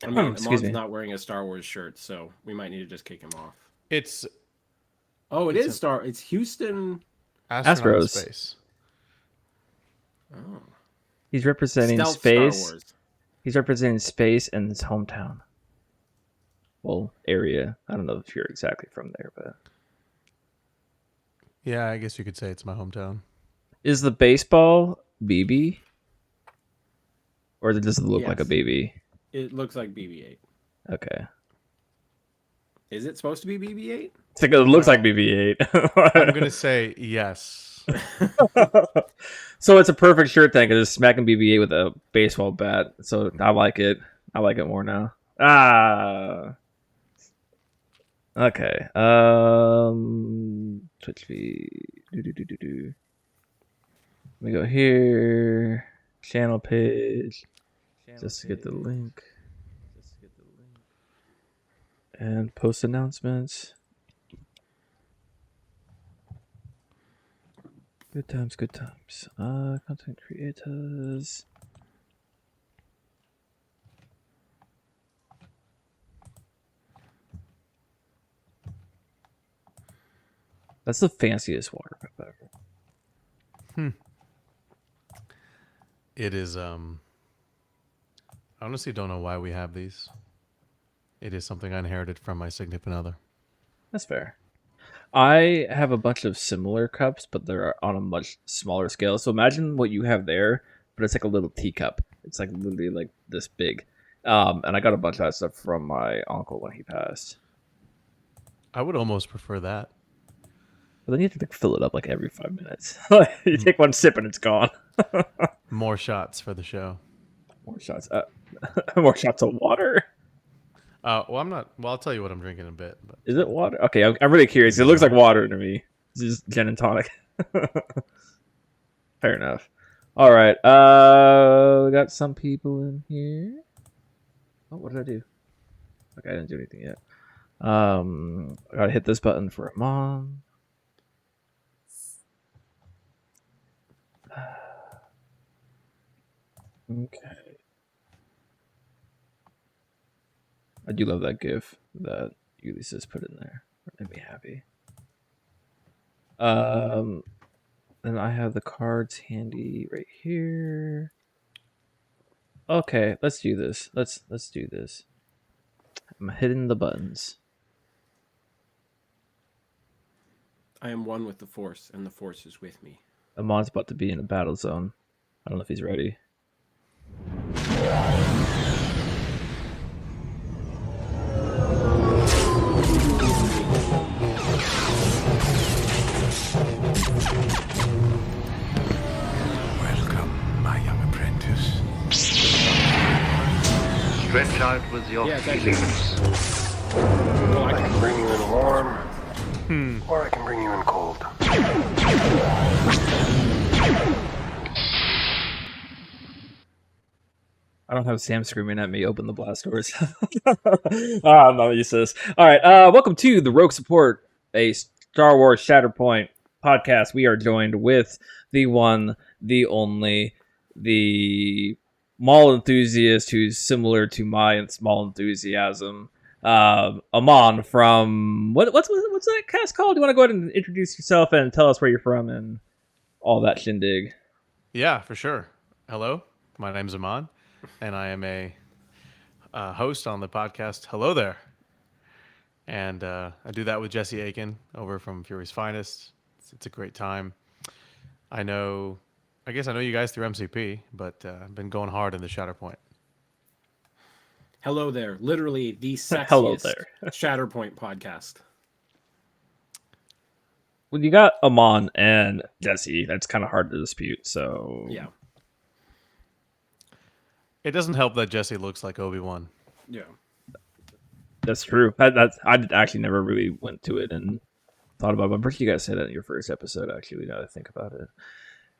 I mean, Excuse Amon's me. not wearing a Star Wars shirt, so we might need to just kick him off. It's Oh, it it's is an Star. It's Houston. astronaut in Astros. space. Oh, He's representing stealth Star space. Wars. He's representing space in his hometown. Well, area. I don't know if you're exactly from there, but Yeah, I guess you could say it's my hometown. is the baseball BB, or does it look like a Yes, BB? it looks like BB-8. Okay, Is it supposed to be BB-8? it's like, it looks like Well, I'm BB-8. gonna say yes. So it's a perfect shirt thing because it's smacking BB-8 with a baseball bat. So I like it. I like it more now. Ah. Okay. Twitch feed. Do. Let me go here. Channel page. Just to get the link. And post announcements. Good times, good times. Content creators. That's the fanciest water cup ever. It is. I honestly don't know why we have these. It is something I inherited from my significant other. That's fair. I have a bunch of similar cups, but they're on a much smaller scale. So imagine what you have there, but it's like a little teacup. It's like literally like this big. And I got a bunch of that stuff from my uncle when he passed. I would almost prefer that. But then you have to like fill it up like every 5 minutes. You take one sip and it's gone. More shots for the show. More shots. More shots of water. Well, I'm not. Well, I'll tell you what I'm drinking in a bit. But Is it water? Okay, I'm really curious. It looks like water to me. This is gin and tonic. Fair enough. All right. We got some people in here. Oh, what did I do? Okay, I didn't do anything yet. I gotta hit this button for Amon. Okay. I do love that GIF that Ulysses put in there. It made me happy. And I have the cards handy right here. Okay, let's do this. Let's do this. I'm hitting the buttons. I am one with the Force, and the Force is with me. Amon's about to be in a battle zone. I don't know if he's ready. Welcome, my young apprentice. Stretch out with your Yeah, it's actually- feelings. Well, I can bring you in warm, or I can bring you in cold. I don't have Sam screaming at me, open the blast doors. I'm not used to this. All right. Welcome to the Rogue Support, a Star Wars Shatterpoint podcast. We are joined with the one, the only, the mall enthusiast who's similar to my small enthusiasm. Amon from what's that cast called? Do you want to go ahead and introduce yourself and tell us where you're from and all that shindig? yeah, for sure. Hello, my name's Amon, and I am a host on the podcast Hello There. And I do that with Jesse Aiken over from Fury's Finest. It's a great time. I guess I know you guys through MCP, but I've been going hard in the Shatterpoint. Hello there. Literally the sexiest Hello there. Shatterpoint podcast. Well, you got Amon and Jesse. That's kind of hard to dispute. So Yeah. It doesn't help that Jesse looks like Obi-Wan. Yeah. that's true. I actually never really went to it and thought about it. I'm pretty sure you guys said that in your first episode. Actually, now that I think about it.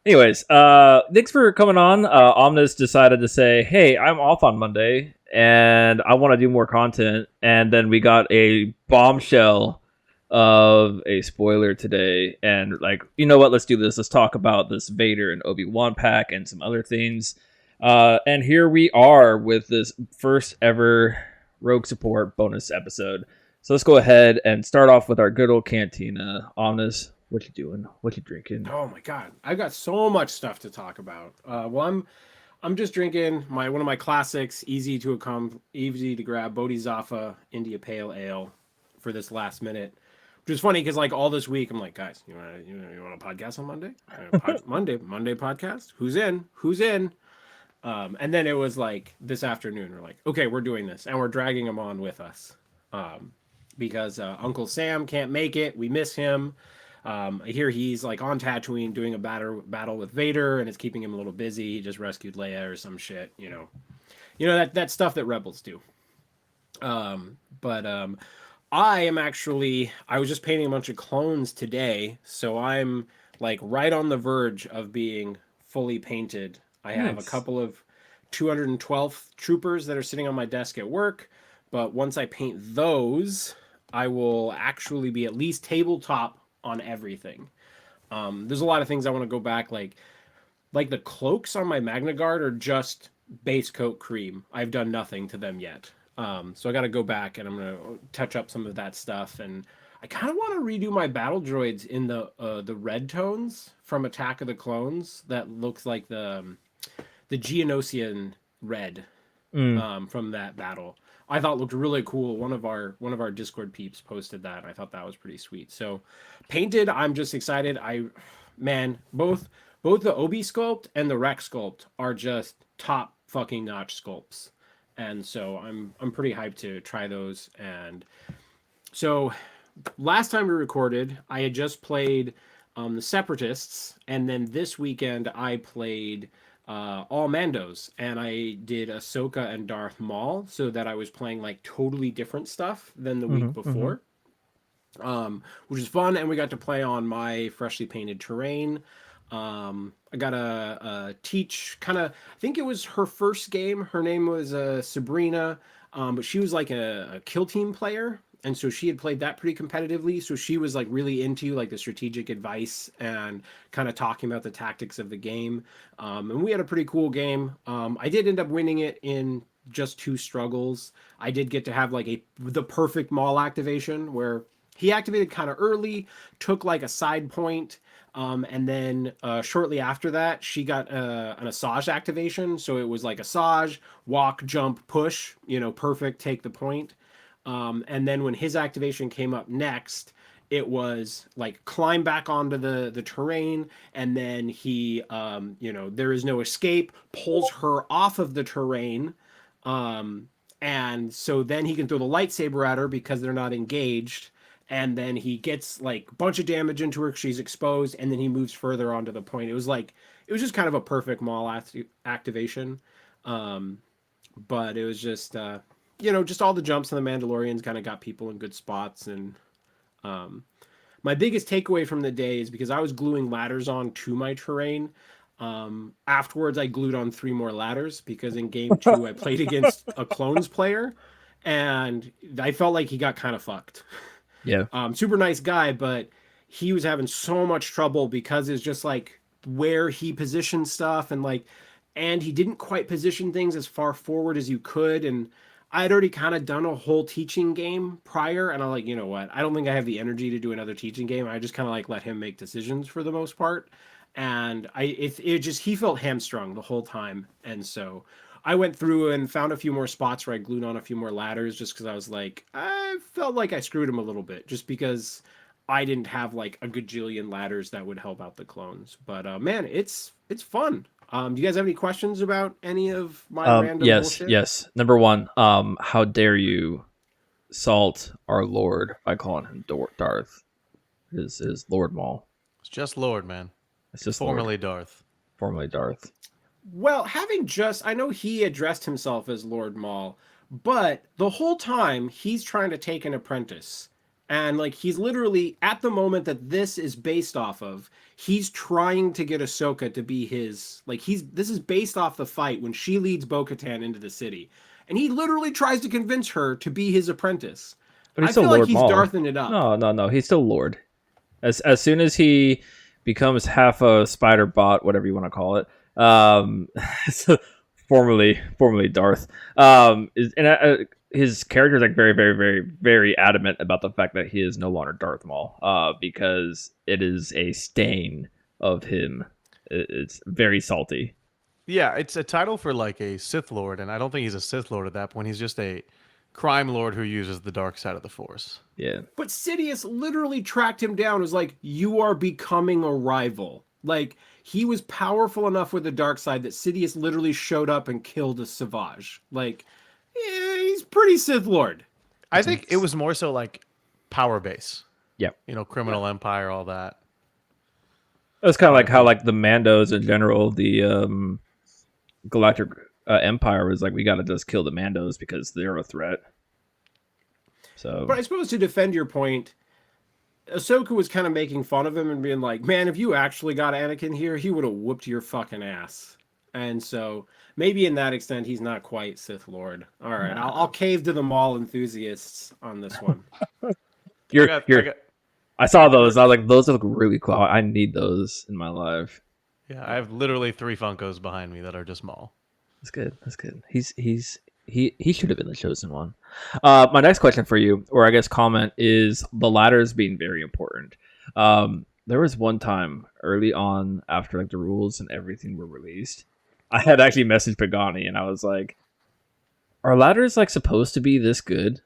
Anyways, thanks for coming on. Omnis decided to say, "Hey, I'm off on Monday, and I want to do more content." And then we got a bombshell of a spoiler today, and like, you know what? Let's do this. Let's talk about this Vader and Obi-Wan pack and some other things. And here we are with this first ever Rogue Support bonus episode. So let's go ahead and start off with our good old cantina. Omnis, what you doing? What you drinking? Oh my god, I've got so much stuff to talk about. Well, I'm just drinking one of my classics, easy to grab Bodhisattva India Pale Ale for this last minute. Which is funny because like all this week I'm like, guys, you want a podcast on Monday? Monday podcast. Who's in? And then it was like this afternoon. We're like, okay, we're doing this, and we're dragging him on with us, because Uncle Sam can't make it. We miss him. I hear he's like on Tatooine doing a battle with Vader, and it's keeping him a little busy. He just rescued Leia or some shit, you know that stuff that rebels do. I was just painting a bunch of clones today, so I'm like right on the verge of being fully painted. I have a couple of 212 troopers that are sitting on my desk at work, but once I paint those, I will actually be at least tabletop on everything. There's a lot of things I want to go back, like the cloaks on my Magna Guard are just base coat cream. I've done nothing to them yet. So I got to go back and I'm going to touch up some of that stuff. And I kind of want to redo my battle droids in the red tones from Attack of the Clones. That looks like the Geonosian red from that battle. I thought looked really cool. One of our Discord peeps posted that. And I thought that was pretty sweet. So painted, I'm just excited. Both the Obi sculpt and the Rex sculpt are just top fucking notch sculpts. And so I'm pretty hyped to try those. And so last time we recorded, I had just played the Separatists, and then this weekend I played all Mandos, and I did Ahsoka and Darth Maul, so that I was playing like totally different stuff than the week before, which is fun. And we got to play on my freshly painted terrain. I got a teach kind of, I think it was her first game. Her name was Sabrina, but she was like a kill team player. And so she had played that pretty competitively. So she was like really into like the strategic advice and kind of talking about the tactics of the game. And we had a pretty cool game. I did end up winning it in just 2 struggles. I did get to have like the perfect Maul activation where he activated kind of early, took like a side point. And then shortly after that, she got an Asajj activation. So it was like Asajj, walk, jump, push, perfect, take the point. And then when his activation came up next, it was like climb back onto the terrain. And then he, there is no escape, pulls her off of the terrain. And so then he can throw the lightsaber at her because they're not engaged. And then he gets like a bunch of damage into her. She's exposed, and then he moves further onto the point. It was just kind of a perfect Maul activation. But it was just, just all the jumps in the Mandalorians kind of got people in good spots. And my biggest takeaway from the day is because I was gluing ladders on to my terrain. Afterwards, I glued on 3 more ladders because in game 2, I played against a clones player, and I felt like he got kind of fucked. Yeah. Super nice guy, but he was having so much trouble because it's just like where he positioned stuff and he didn't quite position things as far forward as you could. And I had already kind of done a whole teaching game prior, and I'm like, you know what? I don't think I have the energy to do another teaching game. I just kind of like let him make decisions for the most part. And he felt hamstrung the whole time. And so I went through and found a few more spots where I glued on a few more ladders just because I was like, I felt like I screwed him a little bit just because I didn't have like a gajillion ladders that would help out the clones. But man, it's fun. Do you guys have any questions about any of my random bullshit? Yes. Number 1, how dare you salt our Lord by calling him Darth? Is Lord Maul. It's just Lord, man. It's just formerly Lord. Darth. Formerly Darth. Well, I know he addressed himself as Lord Maul, but the whole time he's trying to take an apprentice. And like he's literally at the moment that this is based off of, he's trying to get Ahsoka to be his, this is based off the fight when she leads Bo-Katan into the city. And he literally tries to convince her to be his apprentice. But he's I still feel Lord like he's Maul. Darthing it up. No, he's still Lord. As soon as he becomes half a spider bot, whatever you want to call it, so formerly Darth. His character is like very, very, very, very adamant about the fact that he is no longer Darth Maul, because it is a stain of him. It's very salty. Yeah, it's a title for like a Sith Lord, and I don't think he's a Sith Lord at that point. He's just a crime lord who uses the dark side of the Force. Yeah, But Sidious literally tracked him down. Was like, you are becoming a rival. Like, he was powerful enough with the dark side that Sidious literally showed up and killed a Savage. Like, yeah, he's pretty Sith Lord. I think it was more so like power base. yeah. Criminal empire, all that. It was kind of like how like the Mandos in general, the Galactic Empire was like, we got to just kill the Mandos because they're a threat. So, But I suppose to defend your point, Ahsoka was kind of making fun of him and being like, man, if you actually got Anakin here, he would have whooped your fucking ass. And so maybe in that extent, he's not quite Sith Lord. All right, I'll cave to the Maul enthusiasts on this one. I saw those. I was like, those look really cool. I need those in my life. Yeah, I have literally 3 Funkos behind me that are just Maul. That's good. That's good. He should have been the chosen one. My next question for you, or I guess comment, is the ladders being very important. There was one time early on after like the rules and everything were released, I had actually messaged Pagani and I was like, "Are ladders like supposed to be this good,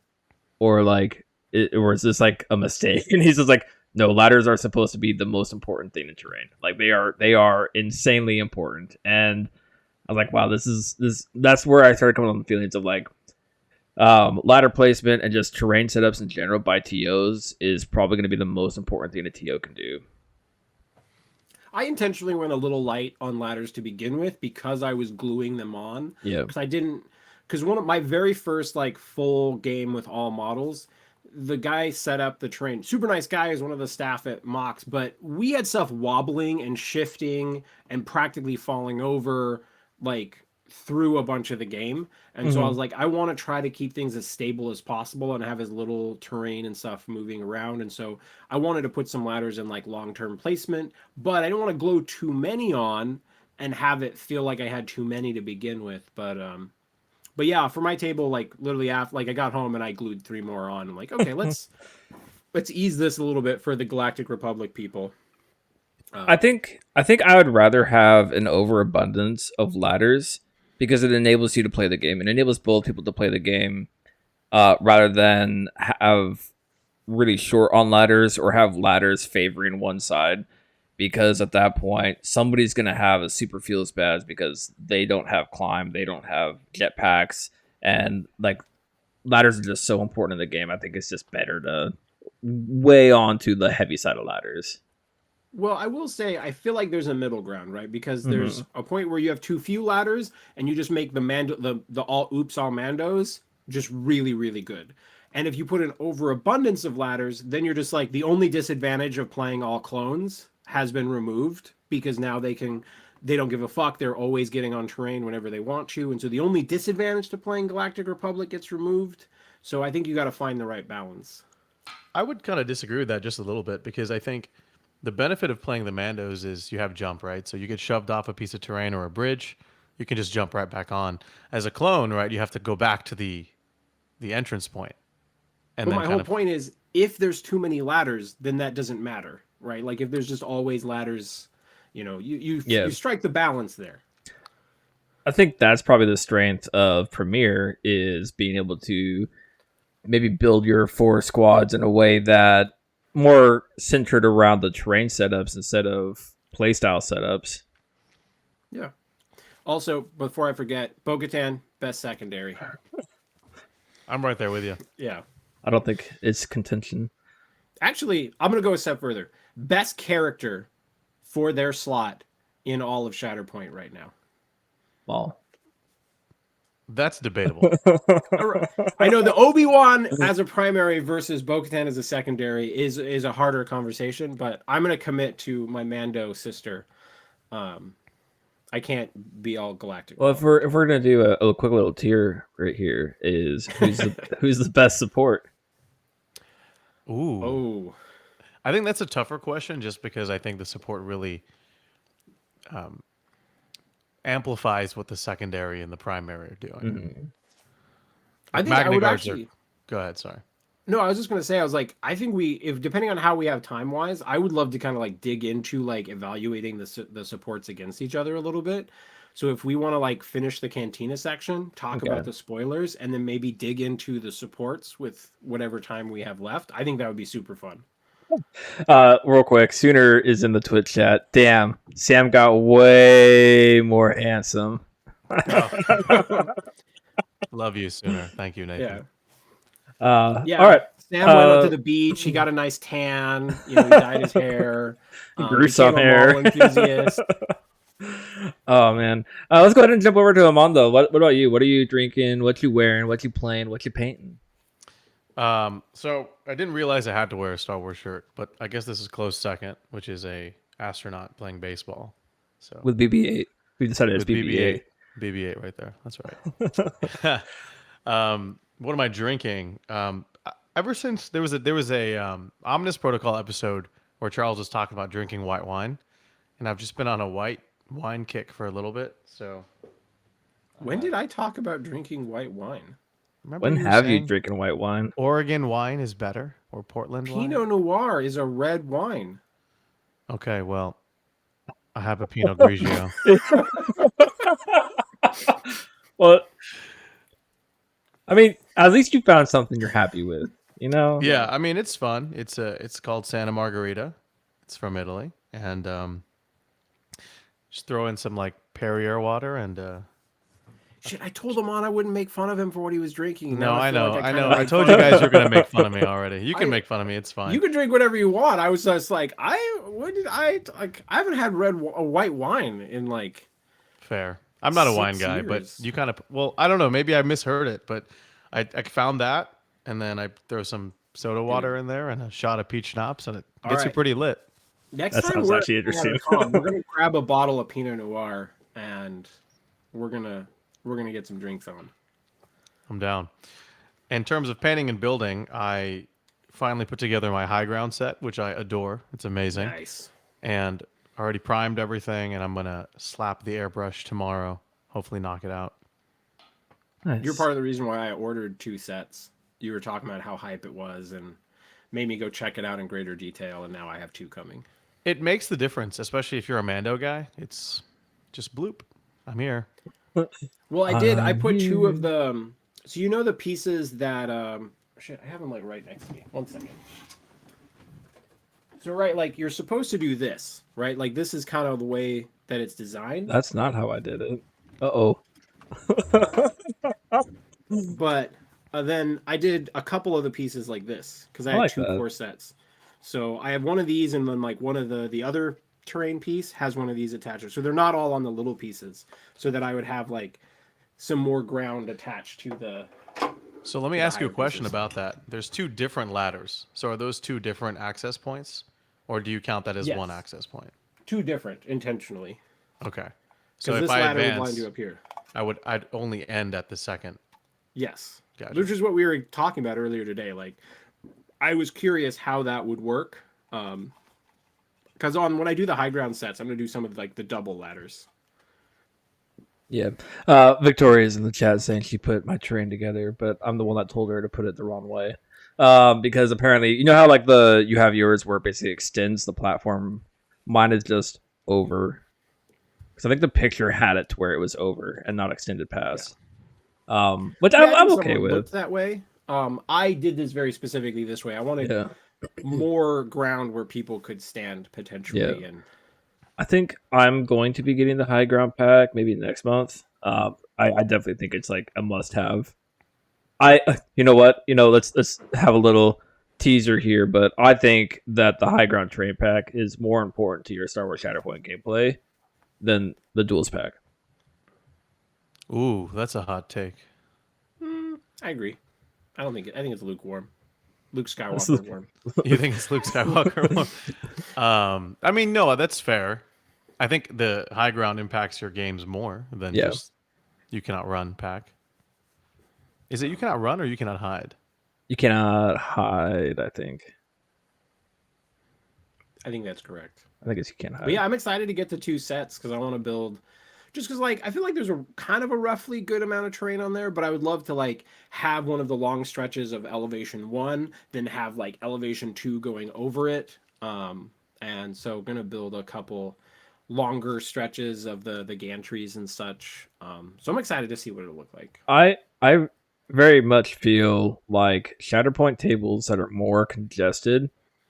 or like, or is this like a mistake?" And he's just like, "No, ladders are supposed to be the most important thing in terrain. Like they are insanely important." And I was like, wow, that's where I started coming on the feelings of like ladder placement and just terrain setups in general by TOs is probably going to be the most important thing a TO can do. I intentionally went a little light on ladders to begin with because I was gluing them on. Yeah. Because one of my very first like full game with all models, the guy set up the terrain. Super nice guy, is one of the staff at Mox, but we had stuff wobbling and shifting and practically falling over like through a bunch of the game. And so I was like, I want to try to keep things as stable as possible and have as little terrain and stuff moving around. And so I wanted to put some ladders in like long-term placement, but I didn't want to glue too many on and have it feel like I had too many to begin with. But yeah, for my table, like literally after, like I got home and I glued 3 more on. I'm like, okay, let's ease this a little bit for the Galactic Republic people. I think I would rather have an overabundance of ladders because it enables you to play the game. It enables both people to play the game rather than have really short on ladders or have ladders favoring one side. Because at that point, somebody's going to have a super feels badge because they don't have climb, they don't have jetpacks, and like ladders are just so important in the game. I think it's just better to weigh onto the heavy side of ladders. Well, I will say I feel like there's a middle ground, right? Because there's a point where you have too few ladders and you just make the all mandos just really, really good. And if you put an overabundance of ladders, then you're just like the only disadvantage of playing all clones has been removed because now they don't give a fuck. They're always getting on terrain whenever they want to. And so the only disadvantage to playing Galactic Republic gets removed. So I think you got to find the right balance. I would kind of disagree with that just a little bit because I think the benefit of playing the Mandos is you have jump, right? So you get shoved off a piece of terrain or a bridge, you can just jump right back on. As a clone, right, you have to go back to the entrance point. And but then my whole point is, if there's too many ladders, then that doesn't matter, right? Like if there's just always ladders, you strike the balance there. I think that's probably the strength of Premier is being able to maybe build your 4 squads in a way that more centered around the terrain setups instead of playstyle setups. Yeah. Also, before I forget, Bo-Katan, best secondary. I'm right there with you. Yeah. I don't think it's contention. Actually, I'm going to go a step further. Best character for their slot in all of Shatterpoint right now. Well, that's debatable. I know the Obi-Wan as a primary versus Bo-Katan as a secondary is a harder conversation, but I'm going to commit to my Mando sister. I can't be all galactic. Well, if we're gonna do a quick little tier right here, is who's the best support? Ooh. Oh, I think that's a tougher question, just because I think the support really amplifies what the secondary and the primary are doing. Mhm. I think I would Magna-Guards actually. Go ahead, sorry. No, I was just gonna say, I was like, I think if depending on how we have time wise, I would love to kind of like dig into like evaluating the supports against each other a little bit. So if we want to like finish the Cantina section, talk Okay. about the spoilers, and then maybe dig into the supports with whatever time we have left, I think that would be super fun. Real quick, Sooner is in the Twitch chat. Damn, Sam got way more handsome. Love you, Sooner. Thank you, Nathan. Yeah. All right. Sam went out to the beach. He got a nice tan. He dyed his hair. Grew Became some a hair. mall enthusiast. Oh man, let's go ahead and jump over to Amando. What about you? What are you drinking? What you wearing? What you playing? What you painting? So I didn't realize I had to wear a Star Wars shirt, but I guess this is close second, which is a astronaut playing baseball. So With BB-8, we decided it's with BB-8. BB-8 right there. That's right. What am I drinking? Ever since there was a Omnis Protocol episode where Charles was talking about drinking white wine, and I've just been on a white wine kick for a little bit. So When did I talk about drinking white wine? remember When you were have you saying drinking white wine? Oregon wine is better or Portland wine? Pinot Noir is a red wine. Okay, well, I have a Pinot Grigio. Well, I mean, at least you found something you're happy with, you know? Yeah, I mean it's fun. It's called Santa Margherita. It's from Italy, and just throw in some like Perrier water and. Shit, I told him on I wouldn't make fun of him for what he was drinking. No, Now I feel know, like I kinda know. I made told fun you of guys him. you're gonna make fun of me already. You can I- make fun of me. It's fine. You can drink whatever you want. I was just like, I haven't had a white wine in like. Fair. I'm not a 6 wine guy, but years. you kind of. Well, I don't know. Maybe I misheard it, but I found that, and then I throw some soda water in there and a shot of peach schnapps, and it All gets you right. pretty lit. Next That time sounds we're actually at a interesting. con, we're gonna grab a bottle of Pinot Noir and we're gonna get some drinks on. I'm down. In terms of painting and building, I finally put together my high ground set, which I adore. It's amazing. Nice. And already primed everything, and I'm gonna slap the airbrush tomorrow. Hopefully, knock it out. Nice. You're part of the reason why I ordered 2 sets. You were talking about how hype it was and made me go check it out in greater detail, and now I have 2 coming. It makes the difference, especially if you're a Mando guy. It's just bloop. I'm here. Well, I did. I I'm put 2 here. of the. So you know the pieces that. Shit, I have them like right next to me. 1 second. So right, like you're supposed to do this, right? Like this is kind of the way that it's designed. That's not how I did it. Uh-oh. But then I did a couple of the pieces like this because I I had like 2 that. core sets. So I have one of these, and then like one of the other terrain piece has one of these attachers. So they're not all on the little pieces, so that I would have like some more ground attached to the. So let me the ask you a higher question pieces. about that. There's 2 different ladders. So are those 2 different access points, or do you count that as one Yes. access point? 2 different intentionally. Okay. So Because if this I ladder would line advance, you up here. I'd only end at the second. Yes. Gotcha. Which is what we were talking about earlier today. Like, I was curious how that would work. Because when I do the high ground sets, I'm gonna do some of like the double ladders. Yeah. Victoria's in the chat saying she put my terrain together, but I'm the one that told her to put it the wrong way. Because apparently, you know how like you have yours where it basically extends the platform. Mine is just over. Because I think the picture had it to where it was over and not extended past. Which Yeah, I I'm think okay someone with. looked that way. I did this very specifically this way. I wanted Yeah. more ground where people could stand potentially. Yeah. And I think I'm going to be getting the high ground pack maybe next month. I definitely think it's like a must have. You know what? Let's have a little teaser here, but I think that the high ground terrain pack is more important to your Star Wars Shatterpoint gameplay than the duels pack. Ooh, that's a hot take. I agree. I don't think I think it's lukewarm. Luke That's Skywalker warm. You think it's Luke Skywalker? I mean, no, that's fair. I think the high ground impacts your games more than Yeah. just you cannot run pack. Is it you cannot run or you cannot hide? You cannot hide, I think. I think that's correct. I think it's you can't hide. But yeah, I'm excited to get the 2 sets because I want to build just because like I feel like there's a kind of a roughly good amount of terrain on there, but I would love to like have one of the long stretches of elevation 1, then have like elevation 2 going over it. And so gonna build a couple longer stretches of the gantries and such. So I'm excited to see what it'll look like. I very much feel like Shatterpoint tables that are more congested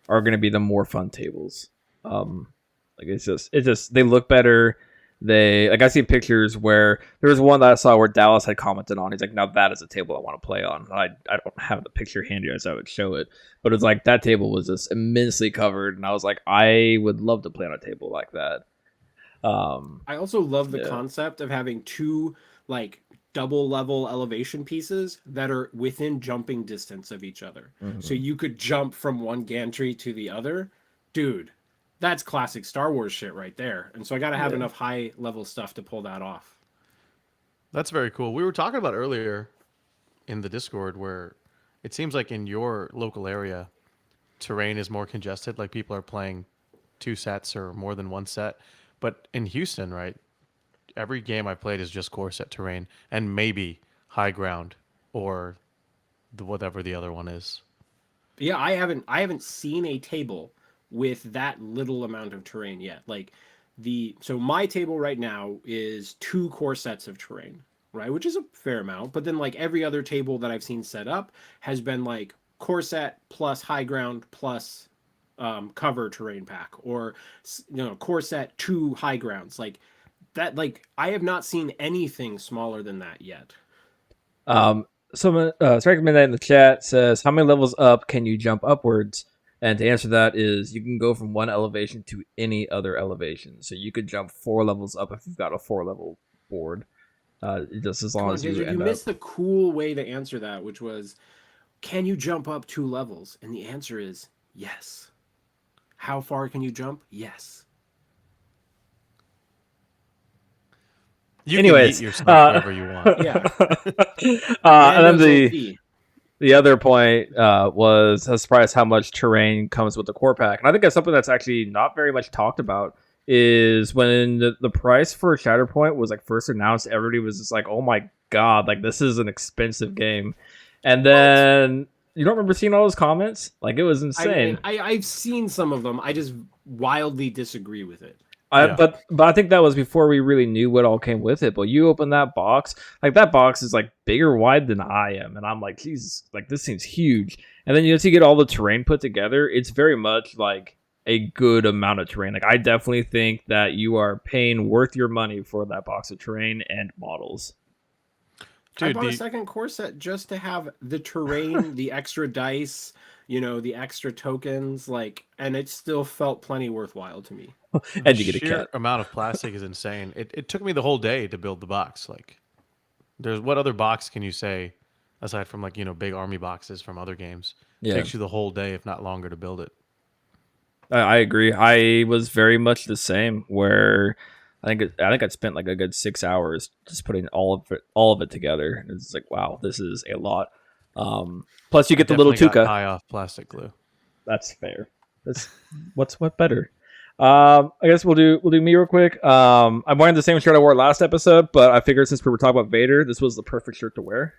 are going to be the more fun tables. Like it's just they look better. They like I see pictures where there was one that I saw where Dallas had commented on. He's like, now that is a table I want to play on. I don't have the picture handy as I would show it, but it's like that table was just immensely covered, and I was like, I would love to play on a table like that. I also love the concept of having 2 like double level elevation pieces that are within jumping distance of each other. So you could jump from one gantry to the other. Dude, that's classic Star Wars shit right there. And so I got to have enough high level stuff to pull that off. That's very cool. We were talking about earlier in the Discord where it seems like in your local area, terrain is more congested. Like people are playing 2 sets or more than 1 set. But in Houston, right, every game I played is just core set terrain and maybe high ground or whatever the other one is. Yeah, I haven't seen a table with that little amount of terrain yet. Like so my table right now is 2 core sets of terrain, right? Which is a fair amount, but then like every other table that I've seen set up has been like core set plus high ground plus cover terrain pack, or core set 2 high grounds. Like that, like I have not seen anything smaller than that yet. Someone Strike Midnight in the chat says, how many levels up can you jump upwards? And to answer that is you can go from one elevation to any other elevation. So you could jump 4 levels up if you've got a 4-level board. Just as long as you end missed the cool way to answer that, which was, can you jump up 2 levels? And the answer is yes. How far can you jump? Yes. You Anyways, can eat your stuff wherever you want. Yeah. And then the other point was I was surprised how much terrain comes with the core pack. And I think that's something that's actually not very much talked about is when the price for Shatterpoint was like first announced, everybody was just like, oh my God, like this is an expensive game. And then you don't remember seeing all those comments? Like it was insane. I've seen some of them. I just wildly disagree with it. But I think that was before we really knew what all came with it. But you open that box, like that box is like bigger wide than I am, and I'm like, Jesus, like this seems huge. And then you get all the terrain put together. It's very much like a good amount of terrain. Like I definitely think that you are paying worth your money for that box of terrain and models. Dude, I bought a second core set just to have the terrain, the extra dice, the extra tokens, and it still felt plenty worthwhile to me. And you get a sheer cat. amount of plastic is insane. It took me the whole day to build the box. Like, what other box can you say, aside from big army boxes from other games? It takes you the whole day, if not longer, to build it. I agree. I was very much the same. Where I think I spent like a good 6 hours just putting all of it together. It's like, wow, this is a lot. Plus, you get the little Tuca. High off plastic glue. That's fair. That's what better. I guess we'll do me real quick. I'm wearing the same shirt I wore last episode, but I figured since we were talking about Vader, this was the perfect shirt to wear.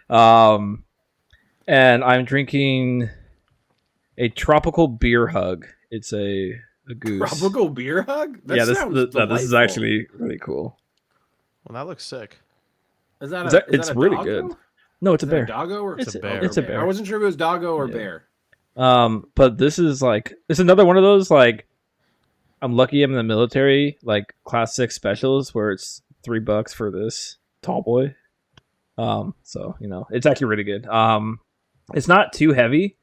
And I'm drinking a tropical beer hug. It's a goose. Tropical beer hug? This is actually really cool. Well, that looks sick. It's really good. No, it's a bear. A doggo or it's a bear? It's a bear. I wasn't sure if it was doggo or bear. But this is it's another one of those I'm lucky I'm in the military, class 6 specials where it's $3 for this tall boy. So it's actually really good. It's not too heavy,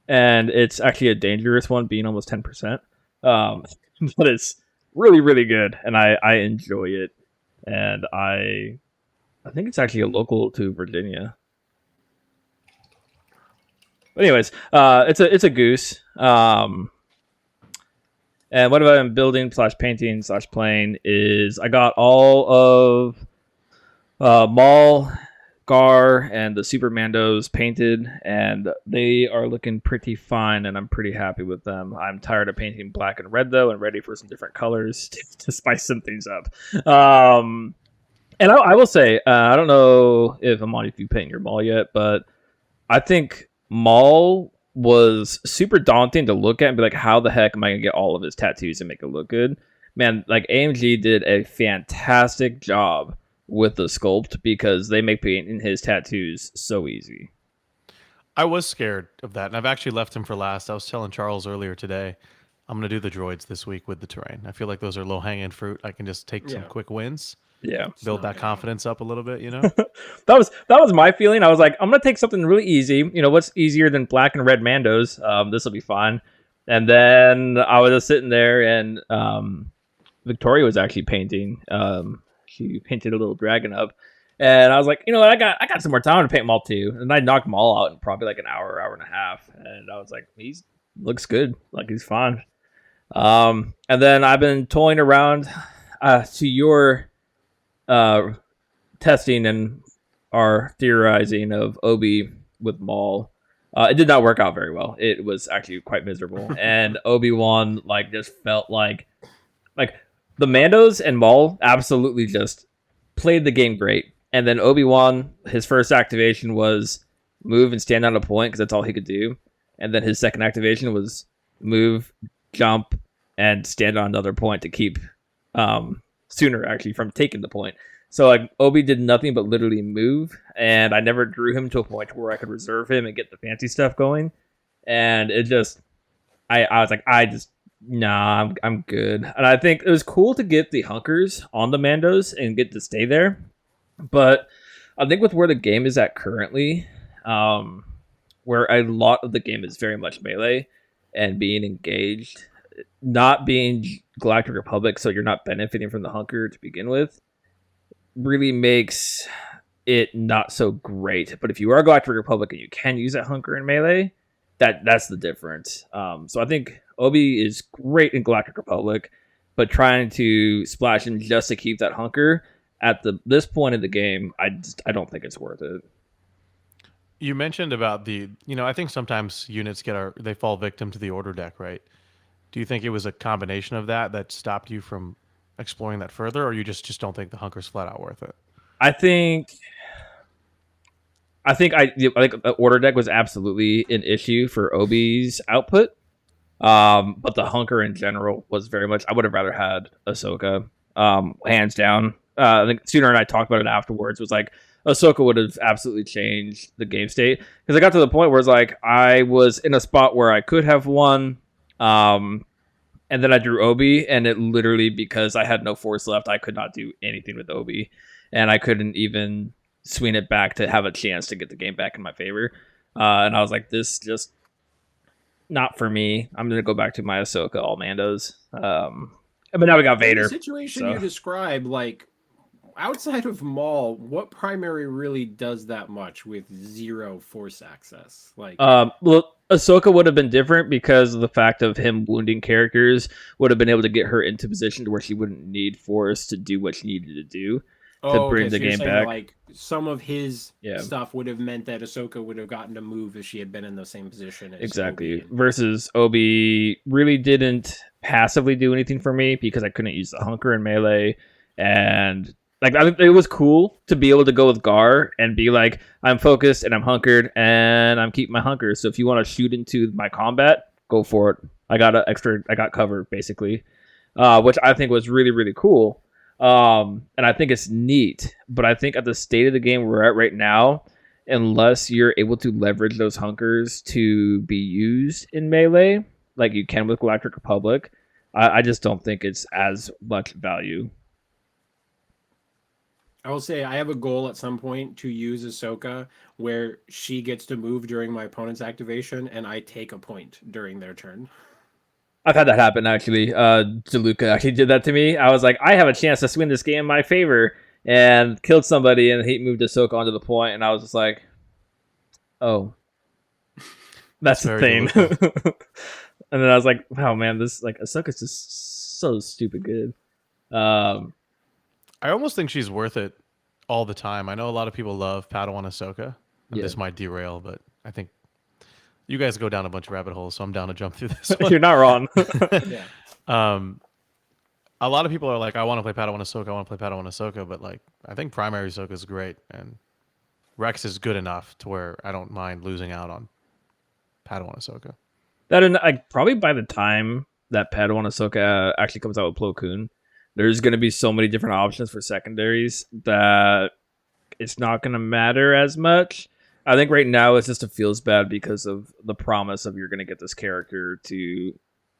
and it's actually a dangerous one, being almost 10%. But it's really, really good, and I enjoy it. And I think it's actually a local to Virginia. But anyways, it's a goose. And what I'm building / painting / playing is I got all of Maul Gar and the Super Mandos painted, and they are looking pretty fine, and I'm pretty happy with them. I'm tired of painting black and red, though, and ready for some different colors to spice some things up. And I will say, I don't know if Amani, if you paint your Maul yet, but I think Maul was super daunting to look at and be like, how the heck am I going to get all of his tattoos and make it look good? Man, like AMG did a fantastic job with the sculpt because they make painting his tattoos so easy. I was scared of that, and I've actually left him for last. I was telling Charles earlier today, I'm going to do the droids this week with the terrain. I feel like those are low-hanging fruit. I can just take some Yeah. quick wins, Yeah. build not that bad. confidence up a little bit, you know? That was my feeling. I was like, I'm gonna take something really easy. You know, what's easier than black and red Mandos? This will be fine. And then I was just sitting there, and Victoria was actually painting. She painted a little dragon up, and I was like, you know what, I got some more time to paint them all too. And I knocked them all out in probably like an hour and a half. And I was like, he's looks good, like he's fine. And then I've been toying around to your testing and our theorizing of Obi with Maul. It did not work out very well. It was actually quite miserable. And Obi-Wan like just felt like the Mandos and Maul absolutely just played the game great. And then Obi-Wan, his first activation was move and stand on a point because that's all he could do. And then his second activation was move, jump, and stand on another point to keep Sooner actually from taking the point. So like Obi did nothing but literally move, and I never drew him to a point where I could reserve him and get the fancy stuff going. And it just, I was like, nah, I'm good. And I think it was cool to get the hunkers on the Mandos and get to stay there. But I think with where the game is at currently, where a lot of the game is very much melee and being engaged, not being Galactic Republic, so you're not benefiting from the hunker to begin with, really makes it not so great. But if you are Galactic Republic and you can use that hunker in melee, that's the difference. So I think Obi is great in Galactic Republic, but trying to splash him just to keep that hunker at this point in the game, I don't think it's worth it. You mentioned about I think sometimes units they fall victim to the order deck, right? Do you think it was a combination of that stopped you from exploring that further, or you just don't think the hunker's flat out worth it? I think the order deck was absolutely an issue for Obi's output. But the hunker in general was very much, I would have rather had Ahsoka, hands down. I think Sooner and I talked about it afterwards. It was like Ahsoka would have absolutely changed the game state, because I got to the point where it's like I was in a spot where I could have won, and then I drew Obi, and it literally, because I had no force left, I could not do anything with Obi, and I couldn't even swing it back to have a chance to get the game back in my favor. And I was like, this just not for me. I'm gonna go back to my Ahsoka all Mandos. But now we got Vader. The situation so. you described, like outside of Maul, what primary really does that much with zero force access? Like, well, Ahsoka would have been different because of the fact of him wounding characters would have been able to get her into position to where she wouldn't need force to do what she needed to do to bring the so you're game saying, back. like some of his Yeah. stuff would have meant that Ahsoka would have gotten to move if she had been in the same position as Exactly. Obi. Versus Obi really didn't passively do anything for me because I couldn't use the hunker in melee, and like it was cool to be able to go with Gar and be like, I'm focused and I'm hunkered and I'm keeping my hunker. So if you want to shoot into my combat, go for it. I got cover basically, which I think was really, really cool. And I think it's neat, but I think at the state of the game we're at right now, unless you're able to leverage those hunkers to be used in melee, like you can with Galactic Republic, I just don't think it's as much value. I will say I have a goal at some point to use Ahsoka where she gets to move during my opponent's activation and I take a point during their turn. I've had that happen actually. DeLuca actually did that to me. I was like, I have a chance to swing this game in my favor, and killed somebody, and he moved Ahsoka onto the point, and I was just like, oh, that's the thing. And then I was like, wow, man, this like Ahsoka's just so stupid good. I almost think she's worth it all the time. I know a lot of people love Padawan Ahsoka. And Yeah. this might derail, but I think you guys go down a bunch of rabbit holes, so I'm down to jump through this one. You're not wrong. Yeah. A lot of people are like, I want to play Padawan Ahsoka, I want to play Padawan Ahsoka, but like, I think primary Ahsoka is great, and Rex is good enough to where I don't mind losing out on Padawan Ahsoka. That and like probably by the time that Padawan Ahsoka actually comes out with Plo Koon, there's going to be so many different options for secondaries that it's not going to matter as much. I think right now it just feels bad because of the promise of you're going to get this character to.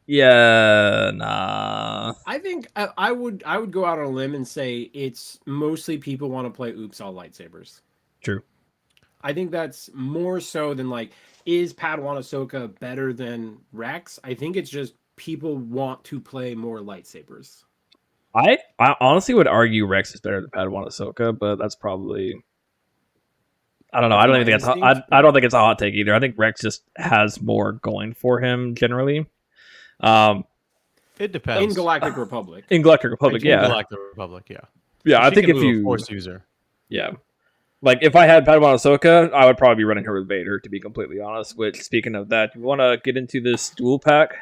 Yeah, nah. I think I would go out on a limb and say it's mostly people want to play Oops All Lightsabers. True. I think that's more so than like, is Padawan Ahsoka better than Rex? I think it's just people want to play more lightsabers. I honestly would argue Rex is better than Padawan Ahsoka, but that's probably. I don't know. I don't even think it's. I don't think it's a hot take either. I think Rex just has more going for him generally. It depends. In Galactic Republic. In Galactic Republic, In yeah, Galactic Republic, yeah. yeah. I She think can if move a you, Force user. yeah, like if I had Padawan Ahsoka, I would probably be running her with Vader. To be completely honest. Which, speaking of that, do you want to get into this dual pack?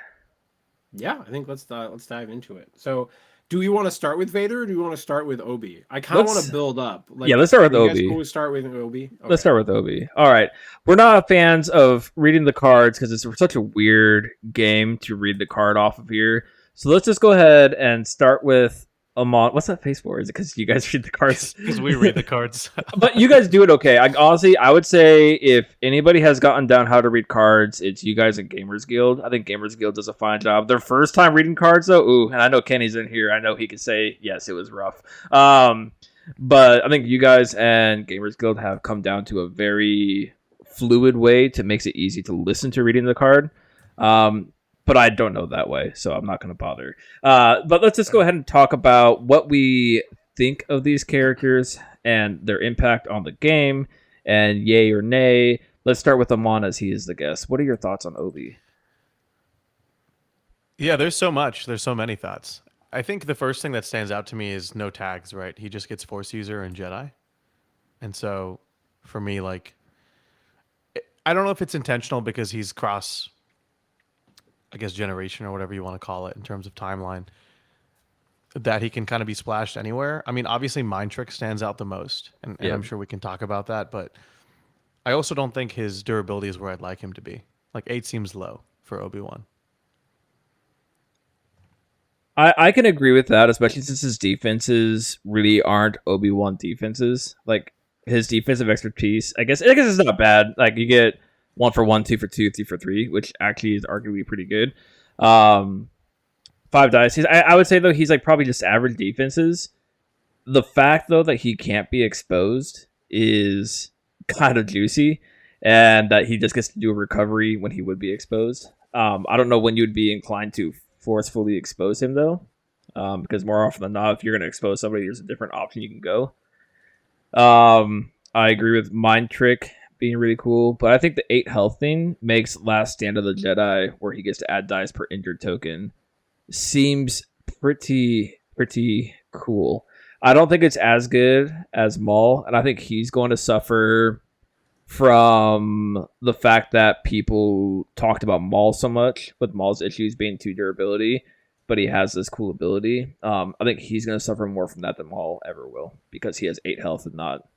Yeah, I think let's dive into it. So, do we want to start with Vader or do we want to start with Obi? I kind of want Let's- to build up. Like, yeah, let's start with are you guys Obi. cool to start with Obi. Okay. Let's start with Obi. All right. We're not fans of reading the cards because it's such a weird game to read the card off of here. So let's just go ahead and start with Amon. What's that face for? Is it because you guys read the cards? Because we read the cards. But you guys do it okay. Honestly, I would say if anybody has gotten down how to read cards, it's you guys at Gamers Guild. I think Gamers Guild does a fine job. Their first time reading cards, though, ooh, and I know Kenny's in here. I know he could say, yes, it was rough. But I think you guys and Gamers Guild have come down to a very fluid way to makes it easy to listen to reading the card. But I don't know that way, so I'm not going to bother. But let's just go ahead and talk about what we think of these characters and their impact on the game, and yay or nay. Let's start with Amon as he is the guest. What are your thoughts on Obi? Yeah, there's so much. There's so many thoughts. I think the first thing that stands out to me is no tags, right? He just gets Force user and Jedi. And so for me, like, I don't know if it's intentional because he's cross, I guess, generation or whatever you want to call it in terms of timeline, that he can kind of be splashed anywhere. I mean, obviously Mind Trick stands out the most, and Yeah. I'm sure we can talk about that, but I also don't think his durability is where I'd like him to be. Like 8 seems low for Obi-Wan. I can agree with that, especially since his defenses really aren't Obi-Wan defenses. Like his defensive expertise, I guess it's not bad. Like you get 1 for 1, 2 for 2, 3 for 3, which actually is arguably pretty good. 5 dice. I would say though he's like probably just average defenses. The fact though that he can't be exposed is kind of juicy, and that he just gets to do a recovery when he would be exposed. I don't know when you'd be inclined to forcefully expose him though, because more often than not, if you're going to expose somebody, there's a different option you can go. I agree with Mind Trick being really cool, but I think the 8 health thing makes Last Stand of the Jedi, where he gets to add dice per injured token, seems pretty cool. I don't think it's as good as Maul, and I think he's going to suffer from the fact that people talked about Maul so much, with Maul's issues being 2 durability, but he has this cool ability. I think he's going to suffer more from that than Maul ever will, because he has 8 health and not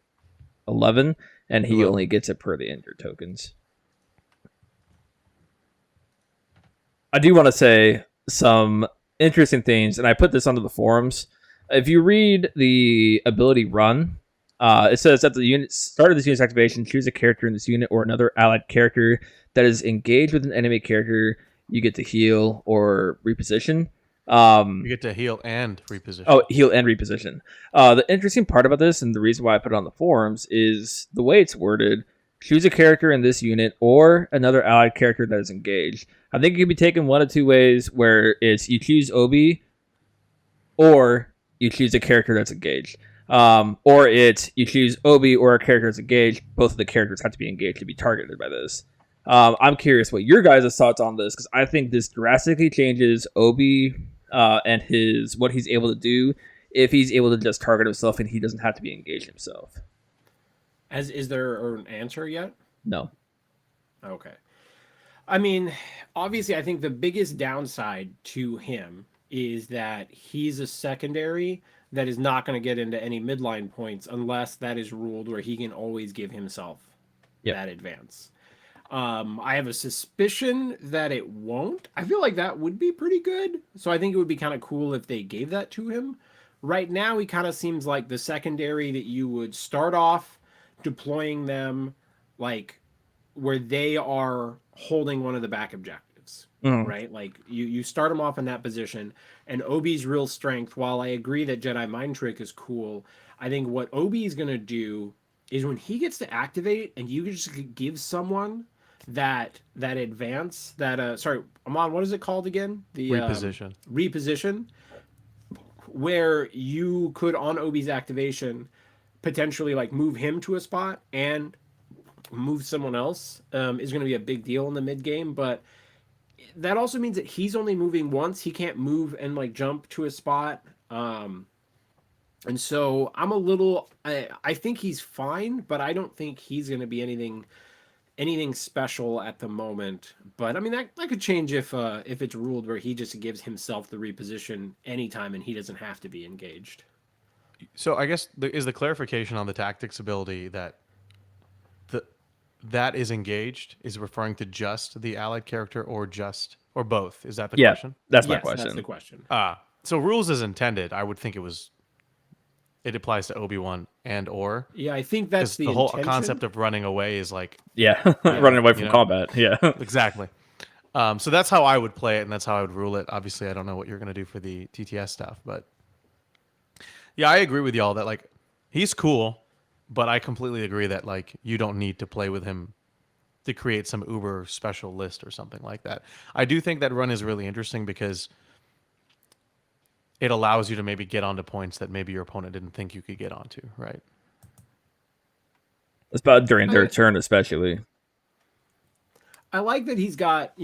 11, and he only gets it per the injured tokens. I do want to say some interesting things, and I put this onto the forums. If you read the ability run, it says at the unit start of this unit's activation, choose a character in this unit or another allied character that is engaged with an enemy character. You get to heal or reposition. You get to heal and reposition. Oh, heal and reposition. The interesting part about this, and the reason why I put it on the forums, is the way it's worded. Choose a character in this unit or another allied character that is engaged. I think it can be taken one of 2 ways, where it's you choose Obi or you choose a character that's engaged. Or it's you choose Obi or a character that's engaged. Both of the characters have to be engaged to be targeted by this. I'm curious what your guys' thoughts on this, because I think this drastically changes Obi and what he's able to do if he's able to just target himself and he doesn't have to be engaged himself. Is there an answer yet? No. Okay. I mean, obviously, I think the biggest downside to him is that he's a secondary that is not going to get into any midline points unless that is ruled where he can always give himself that advance. I have a suspicion that it won't. I feel like that would be pretty good. So I think it would be kind of cool if they gave that to him. Right now, he kind of seems like the secondary that you would start off deploying them like where they are holding one of the back objectives, right? Like you start them off in that position, and Obi's real strength, while I agree that Jedi Mind Trick is cool, I think what Obi is going to do is when he gets to activate and you just give someone that advance, that sorry, Amon, what is it called again? The Reposition. Reposition, where you could on Obi's activation potentially like move him to a spot and move someone else is going to be a big deal in the mid game. But that also means that he's only moving once. He can't move and like jump to a spot. And so I'm a little, I think he's fine, but I don't think he's going to be anything special at the moment. But I mean, that could change if it's ruled where he just gives himself the reposition anytime and he doesn't have to be engaged. So I guess is the clarification on the tactics ability that that is engaged is referring to just the allied character or both? Is that the question? That's my Yes, question. that's the question. So rules as intended, I would think it applies to Obi-Wan or Yeah, I think that's the whole intention. concept of running away is like Running away from combat. Yeah. exactly. So that's how I would play it, and that's how I would rule it. Obviously, I don't know what you're going to do for the TTS stuff, but yeah, I agree with y'all that like he's cool, but I completely agree that like you don't need to play with him to create some uber special list or something like that. I do think that run is really interesting because it allows you to maybe get onto points that maybe your opponent didn't think you could get onto, right? It's about during their turn, especially. I like that he's got,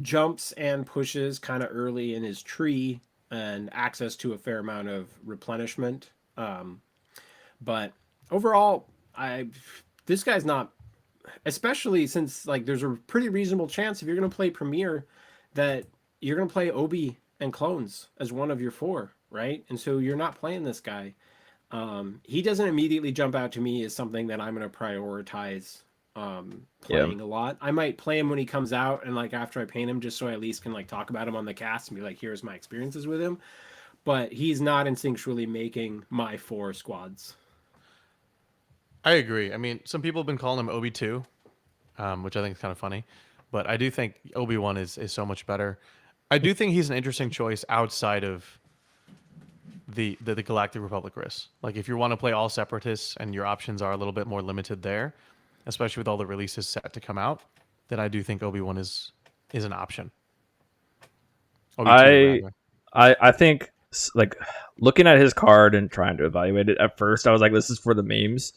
jumps and pushes kind of early in his tree and access to a fair amount of replenishment. But overall, this guy's not, especially since like there's a pretty reasonable chance if you're going to play Premier that you're going to play Obi and clones as one of your 4, right? And so you're not playing this guy. He doesn't immediately jump out to me as something that I'm going to prioritize playing a lot. I might play him when he comes out and like after I paint him, just so I at least can like talk about him on the cast and be like, here's my experiences with him. But he's not instinctually making my 4 squads. I agree. I mean, some people have been calling him Obi-2, which I think is kind of funny. But I do think Obi-Wan is so much better. I do think he's an interesting choice outside of the Galactic Republic risks. Like if you want to play all Separatists and your options are a little bit more limited there, especially with all the releases set to come out, then I do think Obi-Wan is an option. I think like looking at his card and trying to evaluate it at first, I was like, this is for the memes.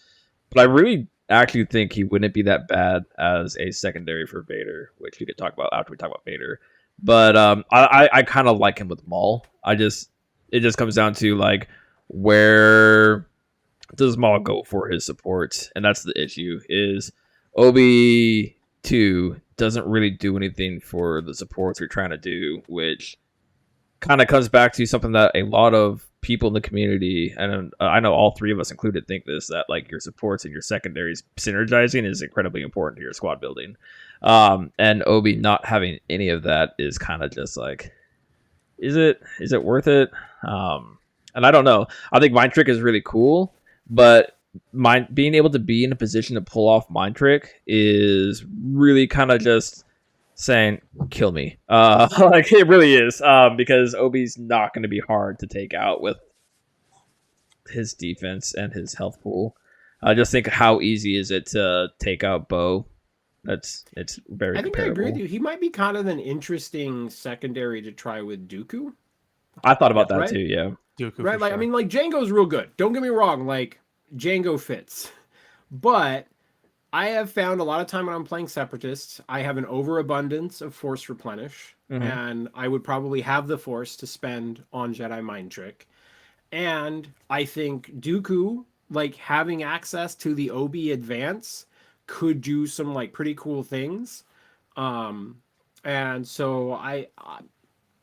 But I really actually think he wouldn't be that bad as a secondary for Vader, which we could talk about after we talk about Vader. But I kind of like him with Maul. It just comes down to like where does Maul go for his supports, and that's the issue. Is Obi-2 doesn't really do anything for the supports we're trying to do, which kind of comes back to something that a lot of people in the community, and I know all 3 of us included, think this, that like your supports and your secondaries synergizing is incredibly important to your squad building. And Obi not having any of that is kind of just like, is it worth it? And I don't know. I think Mind Trick is really cool, but being able to be in a position to pull off Mind Trick is really kind of just saying, kill me. Like it really is, because Obi's not going to be hard to take out with his defense and his health pool. I just think how easy is it to take out Bo? It's very I think comparable. I agree with you. He might be kind of an interesting secondary to try with Dooku. I thought about that right? too, yeah. Dooku, Right? for Like, sure. I mean, like Django's real good. Don't get me wrong. Like Django fits, but I have found a lot of time when I'm playing Separatists, I have an overabundance of Force Replenish, and I would probably have the Force to spend on Jedi Mind Trick. And I think Dooku, like having access to the Obi Advance, could do some like pretty cool things. Um, and so I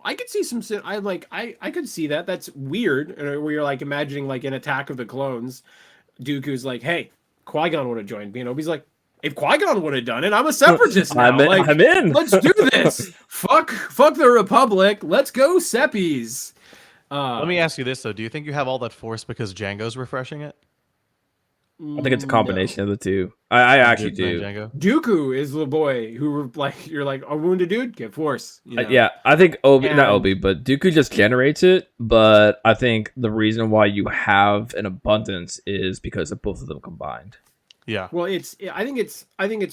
could see some. I could see that. That's weird. Where you're like imagining like an Attack of the Clones. Dooku's like, hey, Qui-Gon would have joined me, and Obi's like, if Qui-Gon would have done it, I'm a separatist now. I'm in. Let's do this. fuck the Republic. Let's go Seppies. Let me ask you this though: do you think you have all that force because Django's refreshing it? I think it's a combination of the two. I actually do. Django. Dooku is the boy who like you're like a wounded dude, get force. You know? Yeah, I think not And- Obi, but Dooku just generates it. But I think the reason why you have an abundance is because of both of them combined. Yeah. Well, I think it's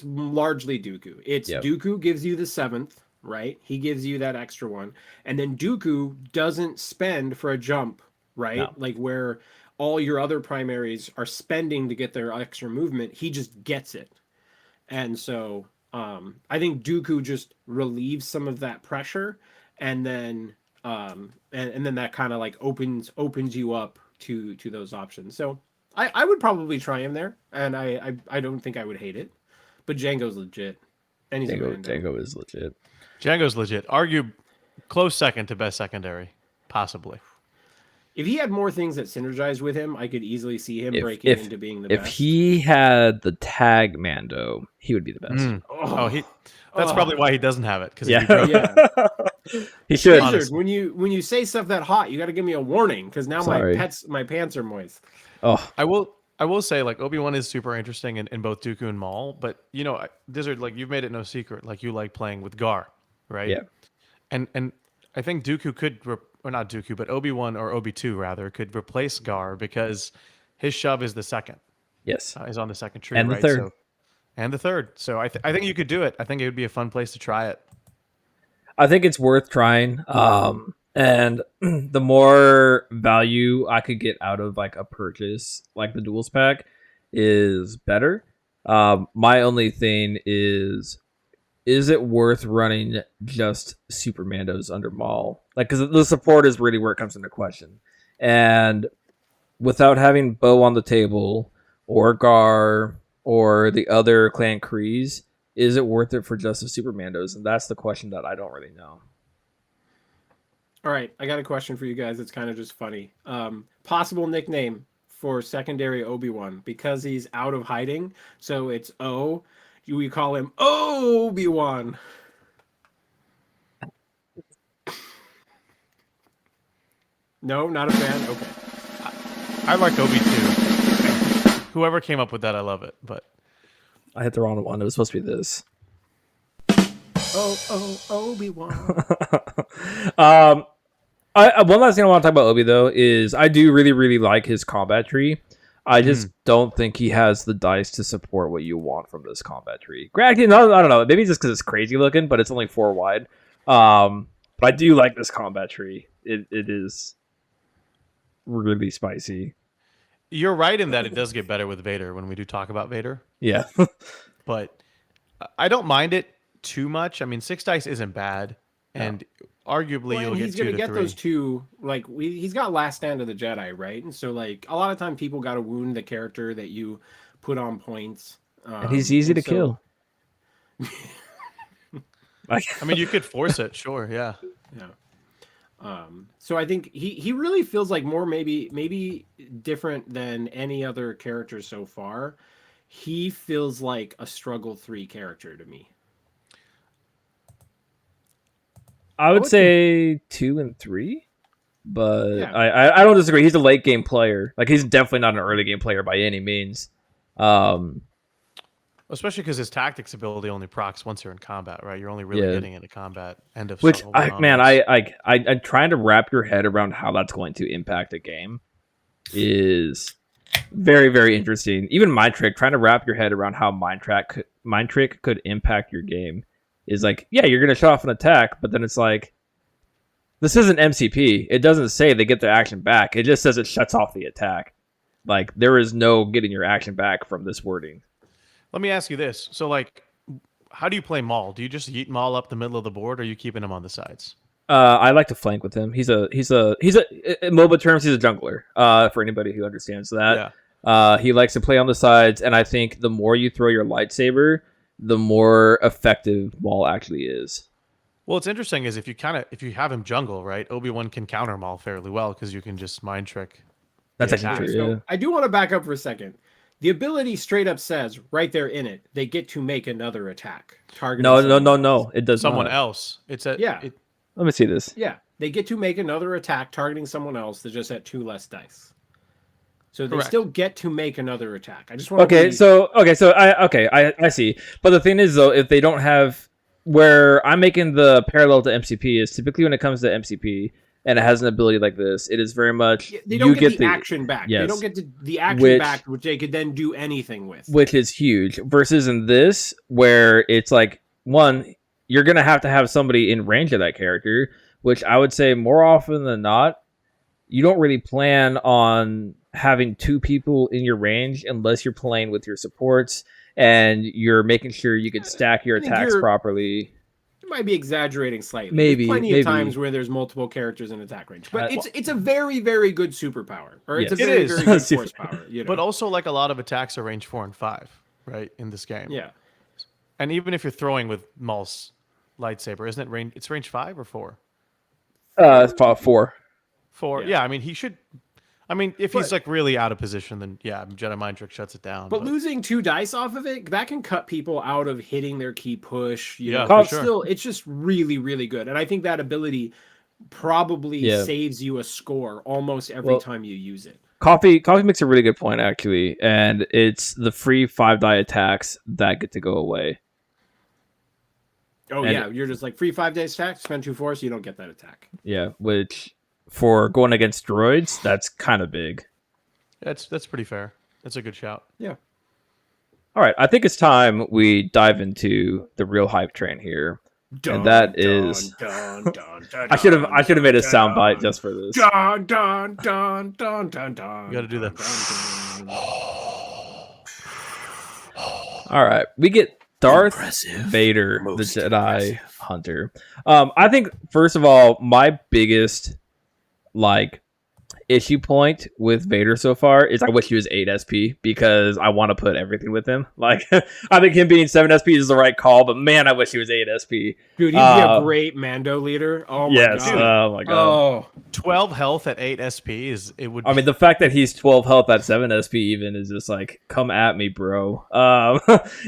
largely Dooku. It's Yep. Dooku gives you the 7th, right? He gives you that extra one, and then Dooku doesn't spend for a jump, right? No. Like where all your other primaries are spending to get their extra movement. He just gets it, and so I think Dooku just relieves some of that pressure, and then and then that kind of like opens you up to those options. So. I would probably try him there, and I don't think I would hate it. But Django's legit, and he's a Mando. Django is legit. Django's legit. Argue close second to best secondary, possibly. If he had more things that synergize with him, I could easily see him If- breaking if- into being the If best. he had the tag Mando, he would be the best. Mm. Oh, that's probably why he doesn't have it. Because Yeah, Yeah. he should. Honestly. Wizard, when you say stuff that hot, you got to give me a warning because now Sorry. my pants are moist. Oh, I will say like Obi-Wan is super interesting in both Dooku and Maul, but you know, Dizzard, like you've made it no secret, like you like playing with Gar, right? Yeah. And I think Dooku could, or not Dooku, but Obi-Wan or Obi-2 rather, could replace Gar because his shove is the second, yes. is on the second tree, And the right? third. So, and the third. So I think you could do it. I think it would be a fun place to try it. I think it's worth trying. And the more value I could get out of like a purchase, like the duels pack, is better. My only thing is it worth running just Super Mandos under Maul? Like, because the support is really where it comes into question. And without having Bo on the table or Gar or the other Clan Kreese, is it worth it for just the Super Mandos? And that's the question that I don't really know. All right, I got a question for you guys. It's kind of just funny. Possible nickname for secondary Obi-Wan because he's out of hiding. So it's O. We call him Obi-Wan. No, not a fan. Okay. I like Obi-2. Whoever came up with that, I love it. But I hit the wrong one. It was supposed to be this. Obi-Wan. One last thing I want to talk about Obi though is I do really, really like his combat tree. I just don't think he has the dice to support what you want from this combat tree. Granted, I don't know. Maybe just because it's crazy looking, but it's only 4 wide. But I do like this combat tree. It is really spicy. you're right in that it does get better with Vader when we do talk about Vader. Yeah. But I don't mind it too much. I mean, 6 dice isn't bad, and arguably Well, you'll and get he's 2 gonna to get 3. those two. Like he's got Last Stand of the Jedi, right? And so like a lot of time people got to wound the character that you put on points. And he's easy to so- kill. I mean, you could force it, sure, yeah. Yeah. So I think he really feels like more maybe different than any other character so far. He feels like a struggle 3 character to me. I would would say 2 and 3, but Yeah. I don't disagree. He's a late game player. Like he's definitely not an early game player by any means. Especially because his tactics ability only procs once you're in combat, right? You're only really Yeah. getting into combat. End of Which solo I'm trying to wrap your head around how that's going to impact a game is very, very interesting. Even Mind Trick, trying to wrap your head around how Mind Trick could impact your game is like, yeah, you're gonna shut off an attack, but then it's like this isn't MCP. It doesn't say they get their action back. It just says it shuts off the attack. Like there is no getting your action back from this wording. Let me ask you this. So, like, how do you play Maul? Do you just yeet Maul up the middle of the board, or are you keeping him on the sides? I like to flank with him. He's a in MOBA terms, he's a jungler. For anybody who understands that. Yeah. He likes to play on the sides, and I think the more you throw your lightsaber, the more effective Maul actually is. Well, what's interesting is if you have him jungle, right? Obi-Wan can counter Maul fairly well because you can just mind trick. That's the actually attack. true. Yeah. So I do want to back up for a second. The ability straight up says right there in it, they get to make another attack. Targeting No. someone else. It does Someone not. else. It's a Yeah. Let me see this. Yeah, they get to make another attack targeting someone else that just had 2 less dice. So they Correct. still get to make another attack. I just want Okay, to I see. But the thing is though, if they don't have where I'm making the parallel to MCP is typically when it comes to MCP and it has an ability like this, it is very much they don't you get the action back. yes. They don't get the action Which- back, which they could then do anything with. which is huge versus in this where it's like one you're gonna have to have somebody in range of that character, which I would say more often than not you don't really plan on having 2 people in your range unless you're playing with your supports and you're making sure you can stack your I think attacks you're- properly. You might be exagerating slightly. Maybe, There's plenty maybe. of times where there's multiple characters in attack range, but Uh, it's a very very good superpower, or it's Yes. a It very is. very good force power. You know? But also, like a lot of attacks are range 4 and 5, right? In this game. yeah, And even if you're throwing with Maul's lightsaber, isn't it range? It's range 5 or 4. It's probably 4. 4. Yeah. Yeah. I mean, he should. I mean, if he's But- like really out of position, then yeah, Jedi mind trick shuts it down. but losing 2 dice off of it, that can cut people out of hitting their key push. You Yeah, know, for but sure. still, it's just really really good, and I think that ability probably Yeah. saves you a score almost every Well- time you use it. Coffee makes a really good point actually, and it's the free 5-die attacks that get to go away. Oh And- yeah, you're just like free 5 days attack, spend 2 force, you don't get that attack. Yeah, which for going against droids, that's kind of big. that's pretty fair. That's a good shout. Yeah. All right, I think it's time we dive into the real hype train here. And that is- I should have made a soundbite just for this. Dun, dun, dun, dun, dun, dun, You gotta do that. dun, dun. All right, we get Darth Impressive. Vader, Most the Jedi impressive. Hunter. I think first of all, my biggest like issue point with Vader so far is I wish he was 8 SP because I want to put everything with him. Like I think him being 7 SP is the right call, but man, I wish he was 8 SP. Dude, he'd be a great Mando leader. Oh my Yes. god. Oh my god. Oh, 12 health at 8 SP is it would. I mean, the fact that he's 12 health at 7 SP even is just like, come at me, bro.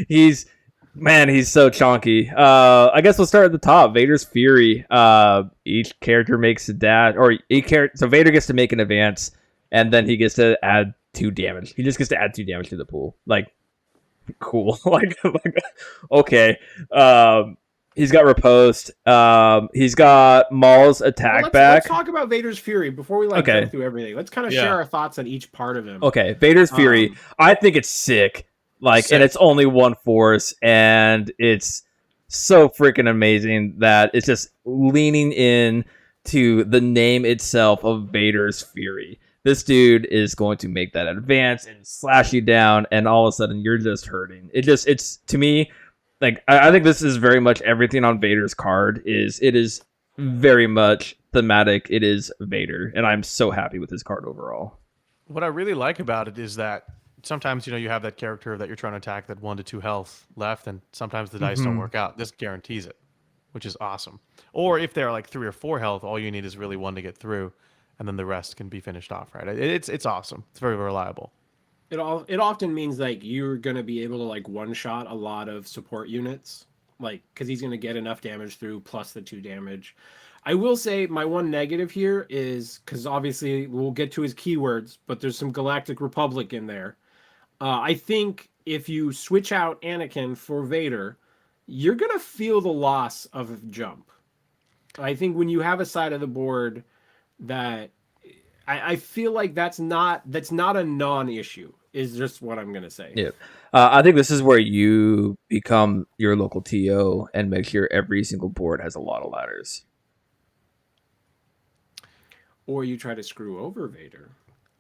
He's so chonky. I guess we'll start at the top. Vader's Fury. Each character makes a dash, or so Vader gets to make an advance, and then he gets to add 2 damage. He just gets to add 2 damage to the pool. Like, cool. like okay. He's got riposte. He's got Maul's attack let's back. talk about Vader's Fury before we Okay. go through everything. Let's kind of Yeah. share our thoughts on each part of him. Okay, Vader's Fury. Um, I think it's sick. Like, Sick. and it's only 1 force, and it's so freaking amazing that it's just leaning in to the name itself of Vader's Fury. This dude is going to make that advance and slash you down, and all of a sudden you're just hurting. It's to me, like I think this is very much everything on Vader's card. It is very much thematic. It is Vader, and I'm so happy with his card overall. What I really like about it is that sometimes you have that character that you're trying to attack that 1 to 2 health left, and sometimes the dice don't work out. This guarantees it, which is awesome. Or if they're like 3 or 4 health, all you need is really 1 to get through, and then the rest can be finished off. Right? It's awesome. It's very reliable. It often means like you're gonna be able to like one shot a lot of support units, like because he's gonna get enough damage through plus the 2 damage. I will say my one negative here is because obviously we'll get to his keywords, but there's some Galactic Republic in there. I think if you switch out Anakin for Vader, you're gonna feel the loss of jump. I think when you have a side of the board that I feel like that's not a non-issue. Is just what I'm gonna say. Yeah. I think this is where you become your local TO and make sure every single board has a lot of ladders. Or you try to screw over Vader.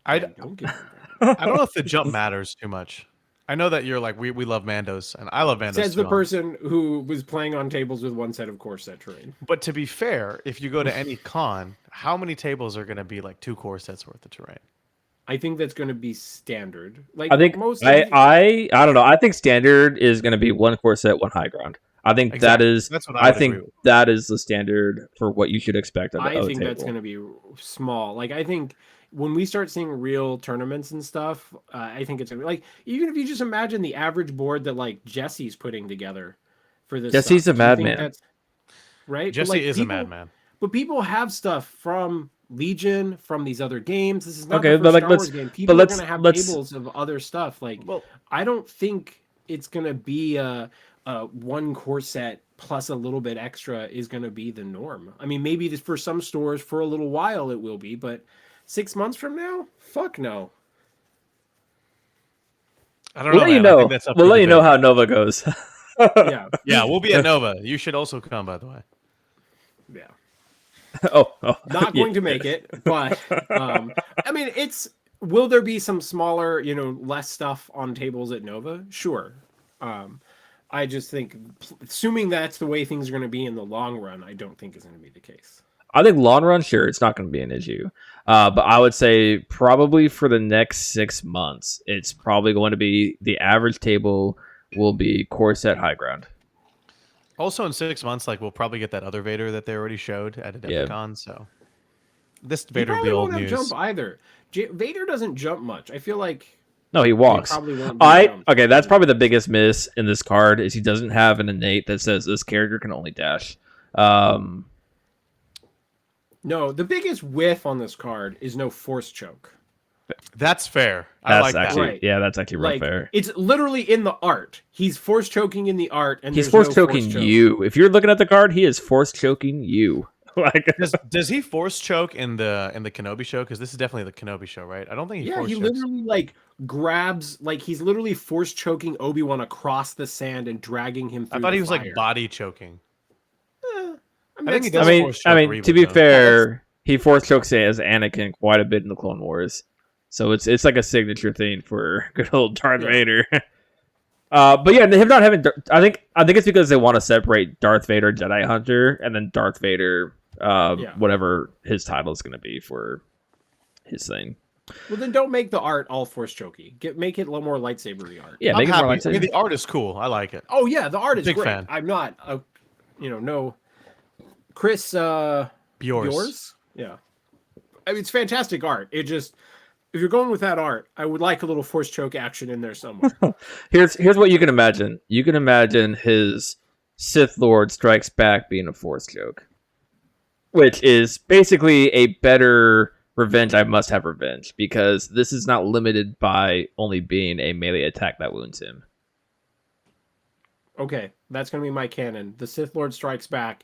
I and don't give him Vader. don't know if the jump matters too much. I know that you're like we love Mandos, and I love Mandos. Says the too. person who was playing on tables with one set of core set terrain. But to be fair, if you go to any con, how many tables are going to be like 2 core sets worth of terrain? I think that's going to be standard. Like I think most. I don't know. I think standard is going to be 1 core set, 1 high ground. I think Exactly. that is. That's what I would think agree with. that is the standard for what you should expect of I a think table. that's going to be small. Like I think when we start seeing real tournaments and stuff, I think it's gonna be like even if you just imagine the average board that like Jesse's putting together for this. Jesse's stuff, a do you think madman. that's- right? But, Jesse like, is a people- madman. But people have stuff from Legion, from these other games. This is not Okay, the but, first like, Star let's- Wars game. People are let's- going to have let's- tables of other stuff. Like, Well, I don't think it's going to be a 1 core set plus a little bit extra is going to be the norm. I mean, maybe for some stores for a little while it will be, but 6 months from now, fuck no. I don't We'll know. let you man. I know. think that's up We'll for let you know debate. how Nova goes. Yeah, Yeah, we'll be at Nova. You should also come, by the way. yeah. oh, Not yeah. going to make it, but I mean, will there be some smaller, less stuff on tables at Nova? Sure. I just think, assuming that's the way things are going to be in the long run, I don't think is going to be the case. I think long run, sure, it's not going to be an issue. But I would say probably for the next 6 months, it's probably going to be the average table will be core set high ground. Also, in 6 months, like we'll probably get that other Vader that they already showed at Adepticon. So this He Vader will probably be old won't have news. jump either. Vader doesn't jump much. I feel like No, he he walks. probably won't do jump. Okay, that's probably the biggest miss in this card is he doesn't have an innate that says this character can only dash. No, the biggest whiff on this card is no force choke. That's fair. I That's like that. actually Right. that's actually real Like fair. it's literally in the art. He's force choking in the art, and He's there's force no choking choke. you. If you're looking at the card, he is force choking you. Like Does he force choke in the Kenobi show? Because this is definitely the Kenobi show, right? I don't think he Yeah, force he chokes. literally like grabs, like he's literally force choking Obi-Wan across the sand and dragging him through. I thought he the was fire. like body choking. I I think he that's does I mean, force choke Reva, to be though. fair, he force chokes as Anakin quite a bit in the Clone Wars, so it's like a signature thing for good old Darth Yeah. Vader. But yeah, him not having, I think it's because they want to separate Darth Vader, Jedi Hunter, and then Darth Vader, whatever his title is going to be for his thing. Well, then don't make the art all force chokey. Make it a little more lightsabery art. Yeah, I'm make it more happy. I lightsaber. mean, the art is cool. I like it. Oh yeah, the art is Big great. fan. I'm not a, no. Chris yours? Yeah. I mean, it's fantastic art. It just, if you're going with that art, I would like a little force choke action in there somewhere. Here's what you can imagine. You can imagine his Sith Lord Strikes Back being a force choke, which is basically a better revenge. I must have revenge because this is not limited by only being a melee attack that wounds him. Okay, that's gonna be my canon. The Sith Lord Strikes Back.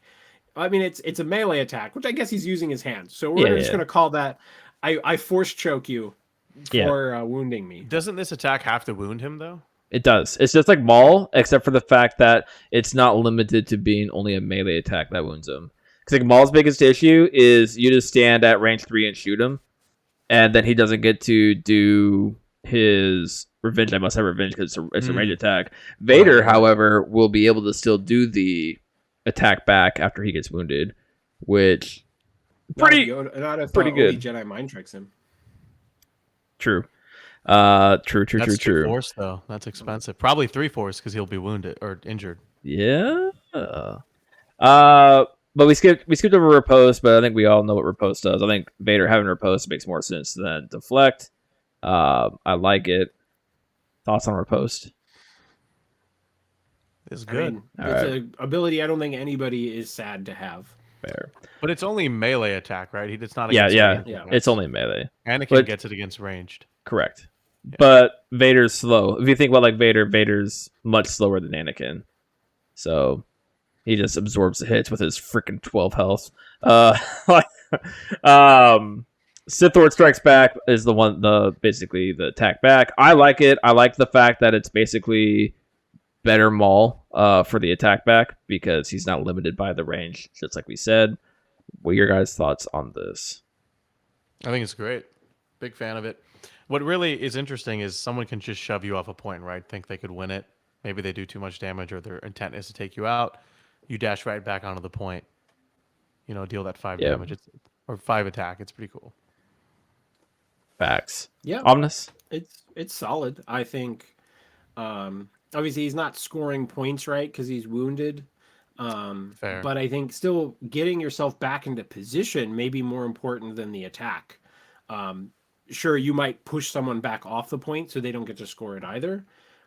I mean, it's a melee attack, which I guess he's using his hands. So we're just gonna call that. I force choke you for wounding me. Doesn't this attack have to wound him though? It does. It's just like Maul, except for the fact that it's not limited to being only a melee attack that wounds him. Because like Maul's biggest issue is you just stand at range 3 and shoot him, and then he doesn't get to do his revenge. I must have revenge because it's a range attack. Vader, however, will be able to still do the attack back after he gets wounded, which pretty not if pretty good. Jedi mind tricks him. true. True. That's 2 force though. That's expensive. Probably 3 force because he'll be wounded or injured. Yeah. But we skipped over riposte, but I think we all know what riposte does. I think Vader having riposte makes more sense than deflect. I like it. Thoughts on riposte? It's I good. mean, it's an ability I don't think anybody is sad to have. Fair. But it's only melee attack, right? It's not. Yeah, against yeah. ranged Yeah. attacks. It's only melee. Anakin but- gets it against ranged. Correct. But Vader's slow. If you think about like Vader's much slower than Anakin. So he just absorbs the hits with his freaking 12 health. Sith Lord Strikes Back is basically the attack back. I like it. I like the fact that it's basically better Maul for the attack back because he's not limited by the range, just like we said. What are your guys' thoughts on this? I think it's great. Big fan of it. What really is interesting is someone can just shove you off a point, right? Think they could win it. Maybe they do too much damage, or their intent is to take you out. You dash right back onto the point. Deal that 5 Yeah. damage. Or 5 attack. It's pretty cool. Facts. Yeah. Omnis. It's solid. I think obviously he's not scoring points right because he's wounded. Fair. But I think still getting yourself back into position may be more important than the attack. Sure, you might push someone back off the point so they don't get to score it either.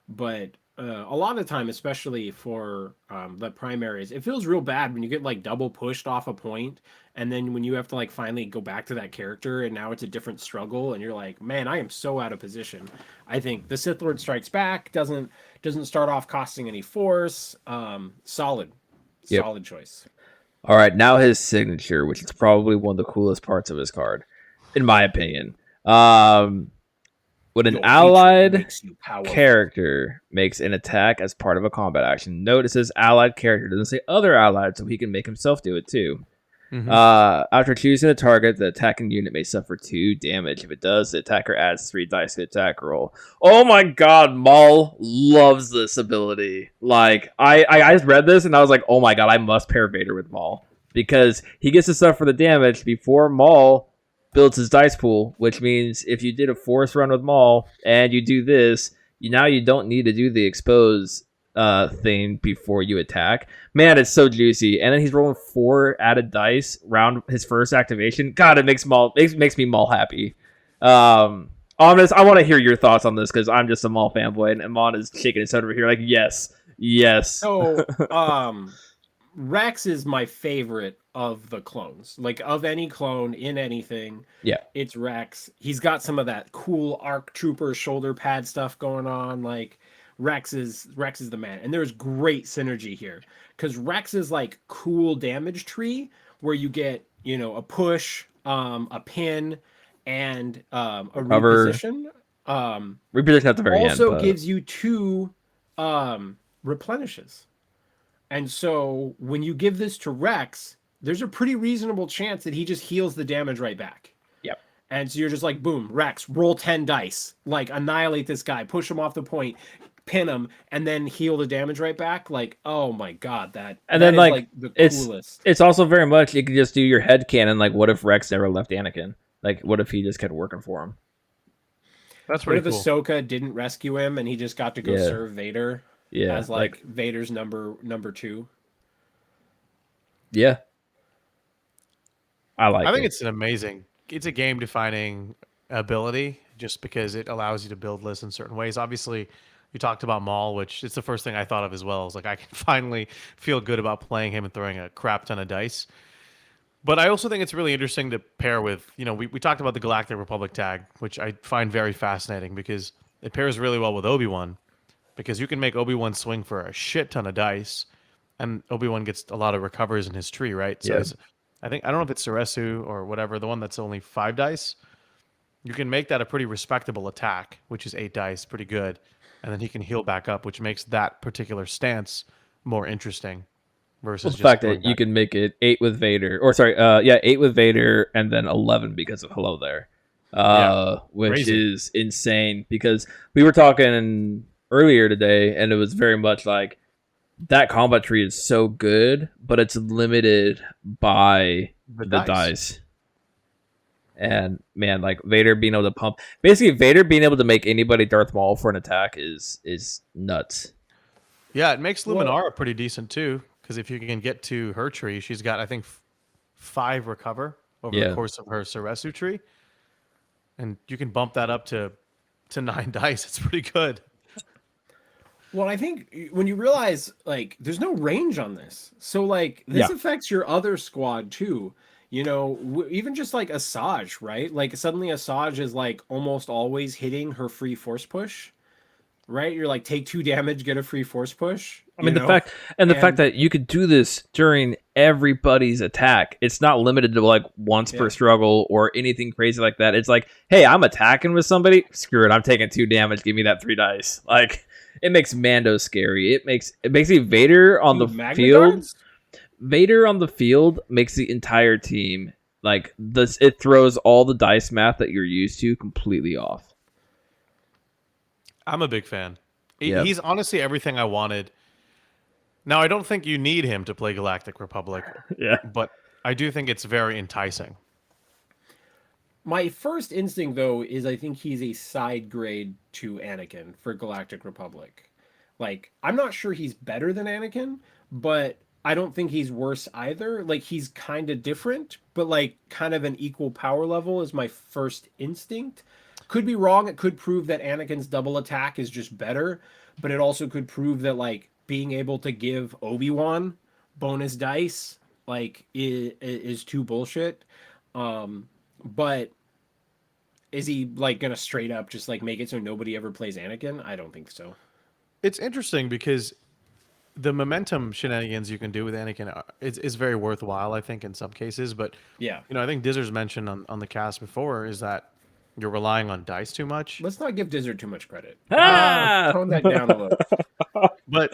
But a lot of the time, especially for the primaries, it feels real bad when you get like double pushed off a point, and then when you have to like finally go back to that character, and now it's a different struggle, and you're like, man, I am so out of position. I think the Sith Lord Strikes Back doesn't start off costing any force. Solid choice. All right, now his signature, which is probably one of the coolest parts of his card, in my opinion. When an Your allied hatred makes you powerful. character makes an attack as part of a combat action, note it says allied character, doesn't say other allied, so he can make himself do it too. Mhm. After choosing a target, the attacking unit may suffer 2 damage. If it does, the attacker adds 3 dice to the attack roll. Oh my god, Maul loves this ability. Like, I read this and I was like, oh my god, I must pair Vader with Maul. Because he gets to suffer the damage before Maul builds his dice pool, which means if you did a force run with Maul and you do this, you don't need to do the expose thing before you attack. Man, it's so juicy. And then he's rolling 4 added dice round his first activation. God, it makes me Maul happy. Omnis, I want to hear your thoughts on this because I'm just a Maul fanboy, and Amon is shaking his head over here like, yes. So, Rex is my favorite of the clones. Like, of any clone in anything, Yeah. it's Rex. He's got some of that cool ARC Trooper shoulder pad stuff going on. Like, Rex is the man. And there's great synergy here because Rex is like cool damage tree where you get, a push, a pin, and a Cover. reposition. Reposition at the very end. Also but- gives you 2 replenishes. And so when you give this to Rex, there's a pretty reasonable chance that he just heals the damage right back. Yep. And so you're just like, boom, Rex, roll 10 dice, like annihilate this guy, push him off the point, pin him, and then heal the damage right back. Like, oh my god, that And then, is, like, the it's- coolest. It's also very much, you can just do your head canon, like, what if Rex never left Anakin? Like, what if he just kept working for him? That's What pretty if cool. Ahsoka didn't rescue him and he just got to go Yeah. serve Vader Yeah. as like Vader's number 2? Yeah. I I think it. it's a game defining ability just because it allows you to build lists in certain ways. Obviously, you talked about Maul, which it's the first thing I thought of as well. Is like I can finally feel good about playing him and throwing a crap ton of dice. But I also think it's really interesting to pair with, we talked about the Galactic Republic tag, which I find very fascinating because it pairs really well with Obi-Wan because you can make Obi-Wan swing for a shit ton of dice and Obi-Wan gets a lot of recovers in his tree, right? So Yeah. I don't know if it's Ceresu or whatever, the one that's only 5 dice. You can make that a pretty respectable attack, which is 8 dice, pretty good. And then he can heal back up, which makes that particular stance more interesting versus Well, the just fact going that you back. can make it 8 with Vader, or sorry, 8 with Vader, and then 11 because of Hello There, which crazy. is insane. Because we were talking earlier today, and it was very much like that combat tree is so good, but it's limited by the dice. And man, like Vader being able to pump, basically Vader being able to make anybody Darth Maul for an attack is nuts. Yeah, it makes Well- Luminara pretty decent too, because if you can get to her tree, she's got, I think, 5 recover over Yeah. the course of her Ceresu tree. And you can bump that up to 9 dice. It's pretty good. Well, I think when you realize like there's no range on this, so like this Yeah. affects your other squad too. Even just like Asajj, right? Like suddenly Asajj is like almost always hitting her free force push, right? You're like take 2 damage, get a free force push. I mean, you the know? fact And- that you could do this during everybody's attack. It's not limited to like once Yeah. per struggle or anything crazy like that. It's like, hey, I'm attacking with somebody. Screw it, I'm taking 2 damage. Give me that 3 dice. Like, it makes Mando scary. It makes Vader on the Dude, Magna field. Guards? Vader on the field makes the entire team like this. It throws all the dice math that you're used to completely off. I'm a big fan. Yep. He's honestly everything I wanted. Now, I don't think you need him to play Galactic Republic, Yeah. but I do think it's very enticing. My first instinct, though, is I think he's a side grade to Anakin for Galactic Republic. Like, I'm not sure he's better than Anakin, but I don't think he's worse either. Like, he's kind of different, but like kind of an equal power level is my first instinct. Could be wrong. It could prove that Anakin's double attack is just better, but it also could prove that like being able to give Obi-Wan bonus dice like is too bullshit. But is he like gonna straight up just like make it so nobody ever plays Anakin? I don't think so. It's interesting because the momentum shenanigans you can do with Anakin is very worthwhile, I think, in some cases. But Yeah. I think Dizzer's mentioned on the cast before is that you're relying on dice too much. Let's not give Dizzard too much credit. Ah! Tone that down a little. But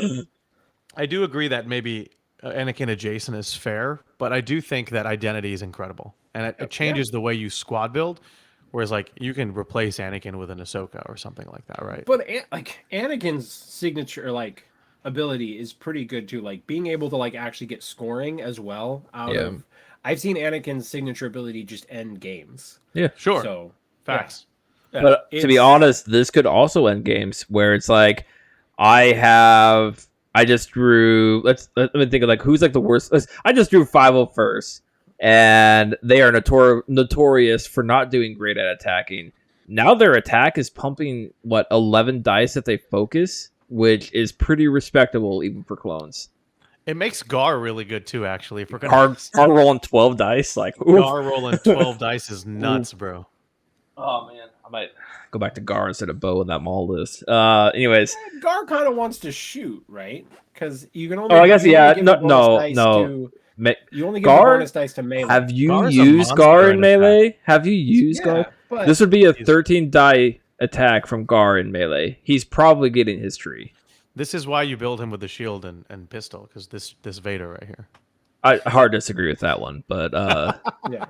I do agree that maybe Anakin adjacent is fair, but I do think that identity is incredible, and it changes the way you squad build. Whereas, like, you can replace Anakin with an Ahsoka or something like that, right? But like Anakin's signature like ability is pretty good too. Like being able to like actually get scoring as well out of. I've seen Anakin's signature ability just end games. Yeah. Sure. So Facts. yeah. But to be It's- honest, this could also end games where it's like I just drew. Let me think of like who's like the worst. I just drew 501st, and they are notorious for not doing great at attacking. Now their attack is pumping 11 dice if they focus, which is pretty respectable even for clones. It makes Gar really good too, actually. If we're gonna Hard rolling 12 dice, like oof. Gar rolling 12 dice is nuts, bro. Oh man, I might go back to Gar instead of Bo in that mall list. Anyways, Gar kind of wants to shoot, right? Because you can only. I guess you only yeah. give No, the bonus dice no. to- you only give Gar? the bonus dice to melee. Have you Gar's a used monster Gar in in melee? Have you used Yeah, Gar? but This would be a 13 die attack from Gar in melee. He's probably getting his tree. This is why you build him with the shield and pistol, because this Vader right here. I hard disagree with that one, but yeah.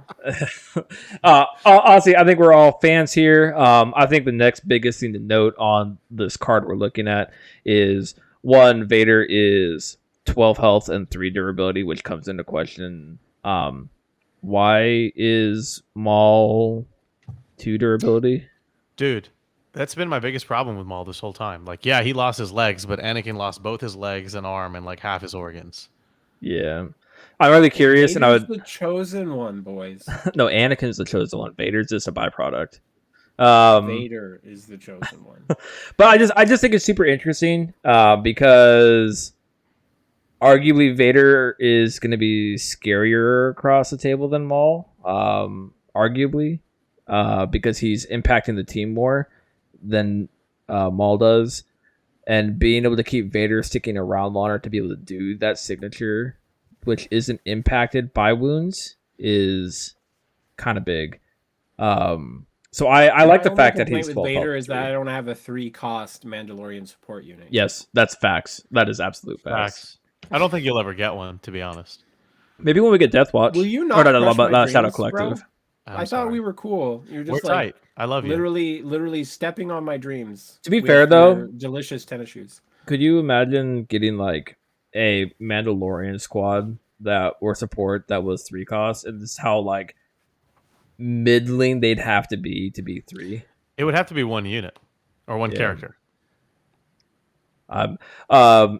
honestly, I think we're all fans here. I think the next biggest thing to note on this card we're looking at is one, Vader is 12 health and 3 durability, which comes into question. Why is Maul 2 durability? Dude, that's been my biggest problem with Maul this whole time. Like, yeah, he lost his legs, but Anakin lost both his legs and arm and like half his organs. Yeah. I'm really curious, and I Vader's would the chosen one, boys. no. Anakin's the chosen one. Vader's just a byproduct. Vader is the chosen one. But I just think it's super interesting because arguably Vader is going to be scarier across the table than Maul. Arguably, because he's impacting the team more than Maul does, and being able to keep Vader sticking around longer to be able to do that signature, which isn't impacted by wounds, is kind of big. So I like the My fact only that he's complaint 12 with Vader health is that I don't have a 3-cost Mandalorian support unit. Yes, that's facts. That is absolute facts. I don't think you'll ever get one, to be honest. Maybe when we get Death Watch. Will you Or not? no, crush but my not Shadow dreams, bro? Collective. I'm I thought sorry. we were cool. You're We're just like tight. I love you. literally stepping on my dreams. To be with fair, though- your delicious tennis shoes. Could you imagine getting like a Mandalorian squad that or support that was 3 costs, and this is how like middling they'd have to be 3? It would have to be one unit or one Yeah. character.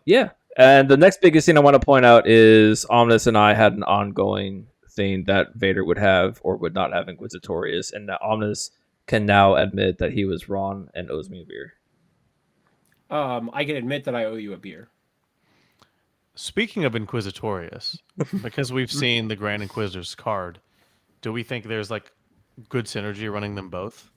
Yeah. And the next biggest thing I want to point out is Omnis and I had an ongoing thing that Vader would have or would not have Inquisitorius, and that Omnis can now admit that he was wrong and owes me a beer. I can admit that I owe you a beer. Speaking of Inquisitorius, because we've seen the Grand Inquisitor's card, do we think there's like good synergy running them both?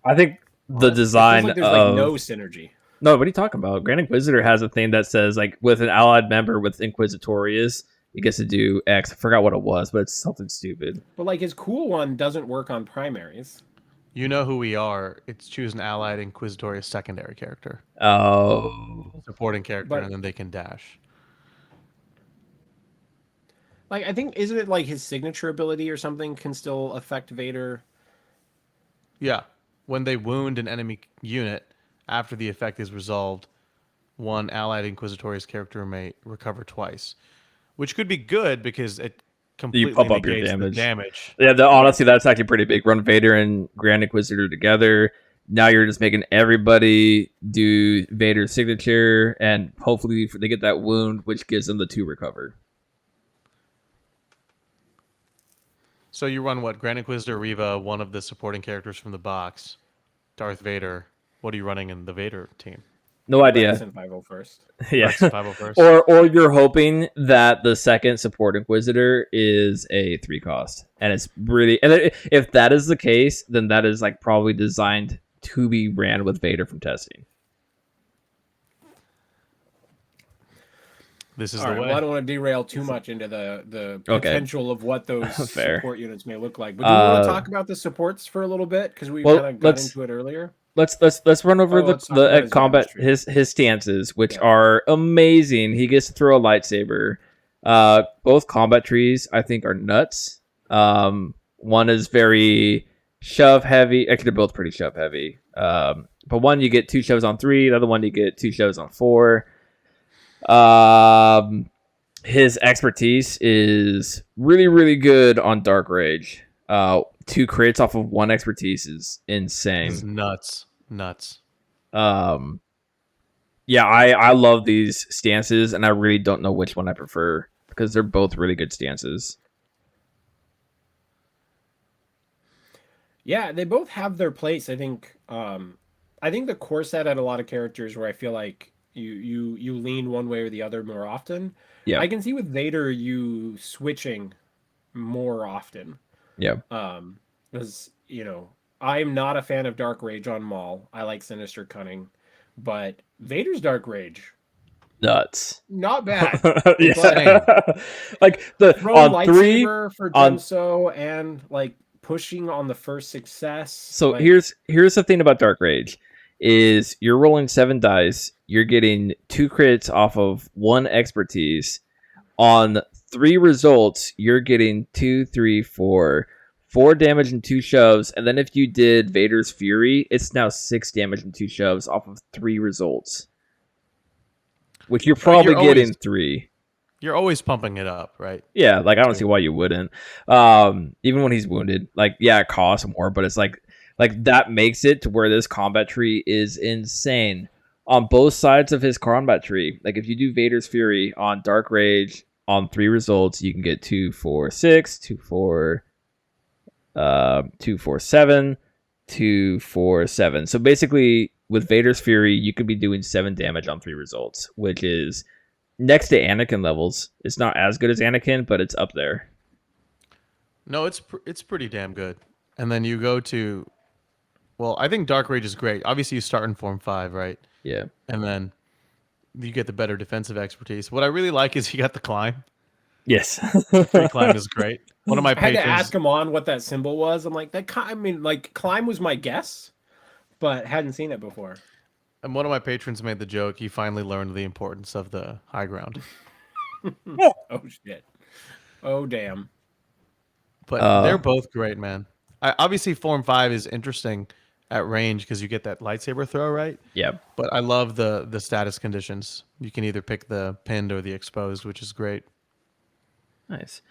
I think the It feels design like there's of like no synergy. No, what are you talking about? Grand Inquisitor has a thing that says like with an allied member with Inquisitorius, he gets to do X. I forgot what it was, but it's something stupid. But like his cool one doesn't work on primaries. You know who we are. It's choose an allied Inquisitorius secondary character, Oh, supporting character, But- and then they can dash. Like I think isn't it like his signature ability or something can still affect Vader? Yeah. When they wound an enemy unit after the effect is resolved, one allied Inquisitorius character may recover twice, which could be good because it completely pump up your negates the damage. damage. Yeah, honestly, that's actually pretty big. Run Vader and Grand Inquisitor together. Now you're just making everybody do Vader's signature, and hopefully they get that wound, which gives them the 2 recover. So you run what? Grand Inquisitor, Reva, one of the supporting characters from the box, Darth Vader. What are you running in the Vader team? No idea. Rex and 501st. Yeah. Rex and 501st? Or you're hoping that the second support Inquisitor is a 3 cost, and it's really, and if that is the case, then that is like probably designed to be ran with Vader from testing. This is All the right, way. well, I don't want to derail too much into the Okay. potential of what those Fair. support units may look like. But do you want to talk about the supports for a little bit because we kind of got into it earlier? Let's run over let's talk about the his combat damage tree. his stances, which are amazing. He gets to throw a lightsaber. Both combat trees I think are nuts. One is very shove heavy. Actually, they're both pretty shove heavy. But one you get 2 shoves on 3. The other one you get 2 shoves on 4. His expertise is really, really good on Dark Rage. 2 crits off of 1 expertise is insane. This is nuts. Yeah, I love these stances, and I really don't know which one I prefer because they're both really good stances. Yeah, they both have their place. I think the core set had a lot of characters where I feel like you lean one way or the other more often. Yeah. I can see with Vader you switching more often. Yeah. Because I'm not a fan of Dark Rage on Maul. I like Sinister Cunning, but Vader's Dark Rage, Nuts. not bad. Yeah. Like the Throwing on 3 lightsaber for on- Gemso and like pushing on the first success. So like, here's the thing about Dark Rage is you're rolling 7 dice, you're getting 2 crits off of 1 expertise. On 3 results, you're getting 2, 3, 4 damage and 2 shoves, and then if you did Vader's Fury, it's now 6 damage and 2 shoves off of 3 results. Which you're probably getting 3. You're always pumping it up, right? Yeah, like I don't see why you wouldn't. Even when he's wounded, like yeah, it costs more, but it's like that makes it to where this combat tree is insane on both sides of his combat tree. Like if you do Vader's Fury on Dark Rage on 3 results, you can get 2, 4, 6, 2, 4, 2, 4, 7, 2, 4, 7. So basically, with Vader's Fury, you could be doing 7 damage on 3 results, which is next to Anakin levels. It's not as good as Anakin, but it's up there. No, it's pretty damn good. And then you go to, well, I think Dark Rage is great. Obviously, you start in Form 5, right? Yeah. And then you get the better defensive expertise. What I really like is you got the climb. Yes. Free climb is great. One of my I had patrons. to ask him on what that symbol was. I'm like, climb was my guess, but hadn't seen it before. And one of my patrons made the joke. He finally learned the importance of the high ground. Oh shit. Oh damn. But they're both great, man. Obviously, Form 5 is interesting at range because you get that lightsaber throw, right? Yeah. But I love the status conditions. You can either pick the pinned or the exposed, which is great. Nice.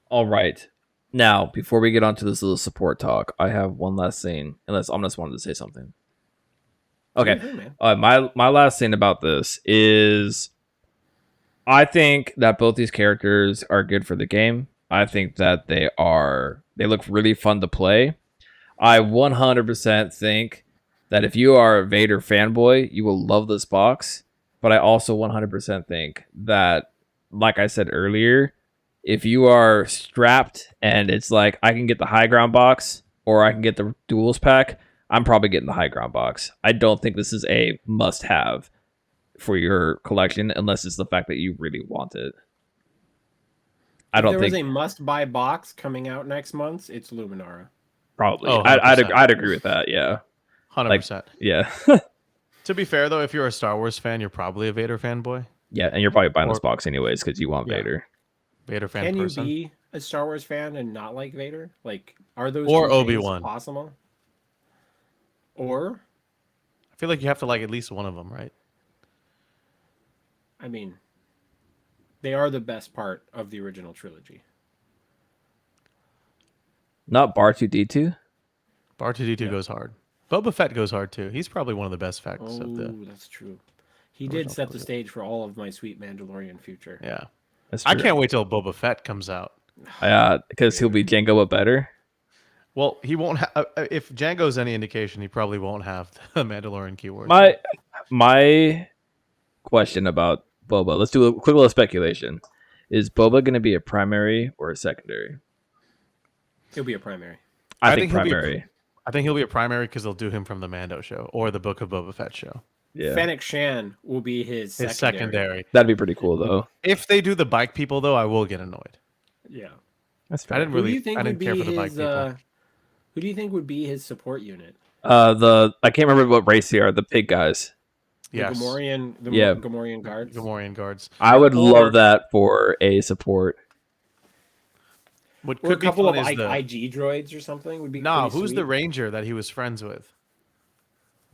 All right. Now, before we get on to this little support talk, I have one last thing. Unless I just wanted to say something. Okay. My last thing about this is I think that both these characters are good for the game. I think that they look really fun to play. I 100% think that if you are a Vader fanboy, you will love this box. But I also 100% think that, like I said earlier, if you are strapped and it's like, I can get the high ground box or I can get the duels pack, I'm probably getting the high ground box. I don't think this is a must-have for your collection unless it's the fact that you really want it. I don't think there was a must-buy box coming out next month. It's Luminara. probably. Oh, I'd agree with that. Yeah. 100%. Yeah. To be fair, though, if you're a Star Wars fan, you're probably a Vader fanboy. Yeah, and you're probably buying this Or- box anyways because you want Yeah. Vader. Vader fan Can person. you be a Star Wars fan and not like Vader? Like, are those Or two things Obi-Wan. possible? Or I feel like you have to like at least one of them, right? I mean, they are the best part of the original trilogy. Not R2D2. R2D2 goes hard. Boba Fett goes hard too. He's probably one of the best facts Oh, of the. that's true. He did set the stage for all of my sweet Mandalorian future. Yeah, That's I true. can't wait till Boba Fett comes out. Because he'll be Jango but better. Well, he won't. If Django's any indication, he probably won't have the Mandalorian keywords. My question about Boba. Let's do a quick little speculation. Is Boba going to be a primary or a secondary? He'll be a primary. I think he'll be a primary. I think he'll be a primary because they'll do him from the Mando show or the Book of Boba Fett show. Yeah, Fennec Shan will be his His secondary. secondary. that'd be pretty cool though. If they do the bike people, though, I will get annoyed. Yeah. That's I fair. didn't Who do really. you think I would didn't be care for the bike his? people. Who do you think would be his support unit? I can't remember what race they are. The pig guys. The Yes, Gamorrean guards. Gamorrean guards. I would Or- love that for a support. What Or a could be couple of fun is the IG droids or something would be. no. pretty Who's the sweet. ranger that he was friends with?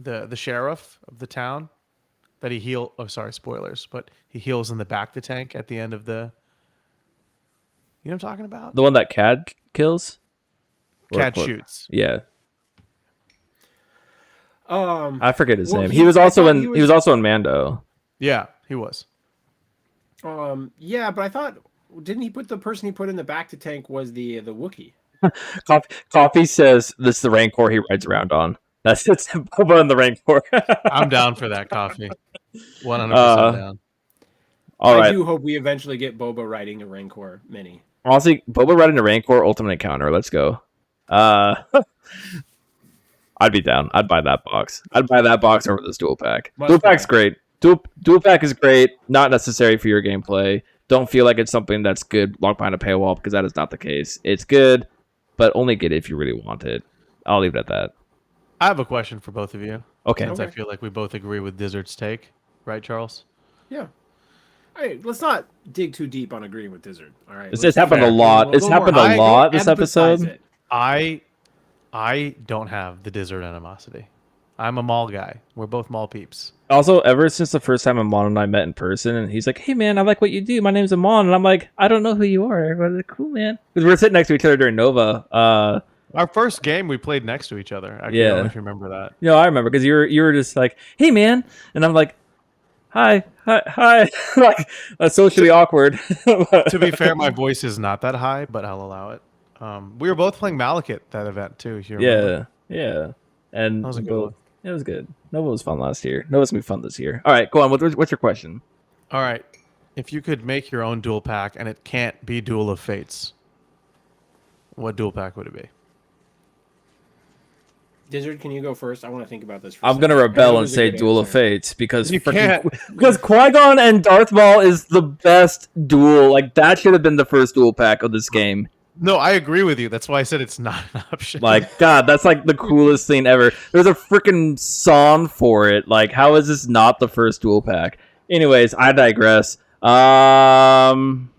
The sheriff of the town that he heal. Oh, sorry, spoilers. But he heals in the back the tank at the end of the. You know what I'm talking about? The one that Cad kills. Or Cat what? shoots. Yeah, Um, I forget his Well, name. he- He was I also thought in. he He was was- also in Mando. Yeah, he was. yeah, but I thought didn't he put the person he put in the back to tank was the Wookiee? Coffee says this is the Rancor he rides around on. That's it's Boba and the Rancor. I'm down for that coffee. 100% down. All I right. do hope we eventually get Boba riding a Rancor mini. Honestly, Boba riding a Rancor Ultimate Encounter. Let's go. I'd be down. I'd buy that box. I'd buy that box over this dual pack. Must Dual pack's buy. great. Dual pack is great. Not necessary for your gameplay. Don't feel like it's something that's good locked behind a paywall because that is not the case. It's good, but only get it if you really want it. I'll leave it at that. I have a question for both of you. Okay. Since I Okay. feel like we both agree with Dizzard's take, right, Charles? Yeah. All right, let's not dig too deep on agreeing with Dizzard. All right. It's let's- happened a fair. lot. It's We'll go happened more- a lot this empathize episode. it. I don't have the Dizzard animosity. I'm a mall guy. We're both mall peeps. Also, ever since the first time Amon and I met in person, and he's like, "Hey man, I like what you do. My name's Amon," and I'm like, "I don't know who you are." But cool, man. Because we're sitting next to each other during Nova. Our first game, we played next to each other. Actually, I don't know Yeah. if you remember that. You know, I remember because you were just like, "Hey man," and I'm like, "Hi." Like that's socially awkward. To be fair, my voice is not that high, but I'll allow it. We were both playing Malekith that event too. If you remember. yeah, and That was a good both- one. It was good. Nova was fun last year. Nova's gonna be fun this year. All right, go on. What's your question? All right. If you could make your own dual pack and it can't be Duel of Fates, what dual pack would it be? Dizzard, can you go first? I want to think about this. For a I'm gonna second. I know rebel and there's a say good Duel of answer. Fates because You freaking- can't. because Qui-Gon and Darth Maul is the best duel. Like that should have been the first duel pack of this game. No, I agree with you. That's why I said it's not an option. Like God, that's like the coolest thing ever. There's a freaking song for it. Like how is this not the first duel pack? Anyways, I digress. Han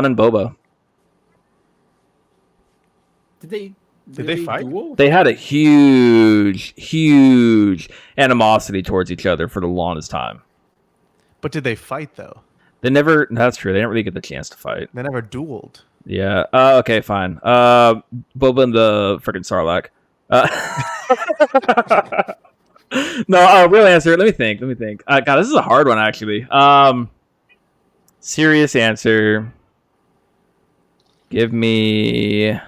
and Boba. Did they? Did they fight? Duel? They had a huge animosity towards each other for the longest time. But did they fight though? They never. That's true. They didn't really get the chance to fight. They never dueled. Yeah. Okay. Fine. Boba and the freaking Sarlacc. No. Real answer. Let me think. God, this is a hard one actually. Serious answer. Give me.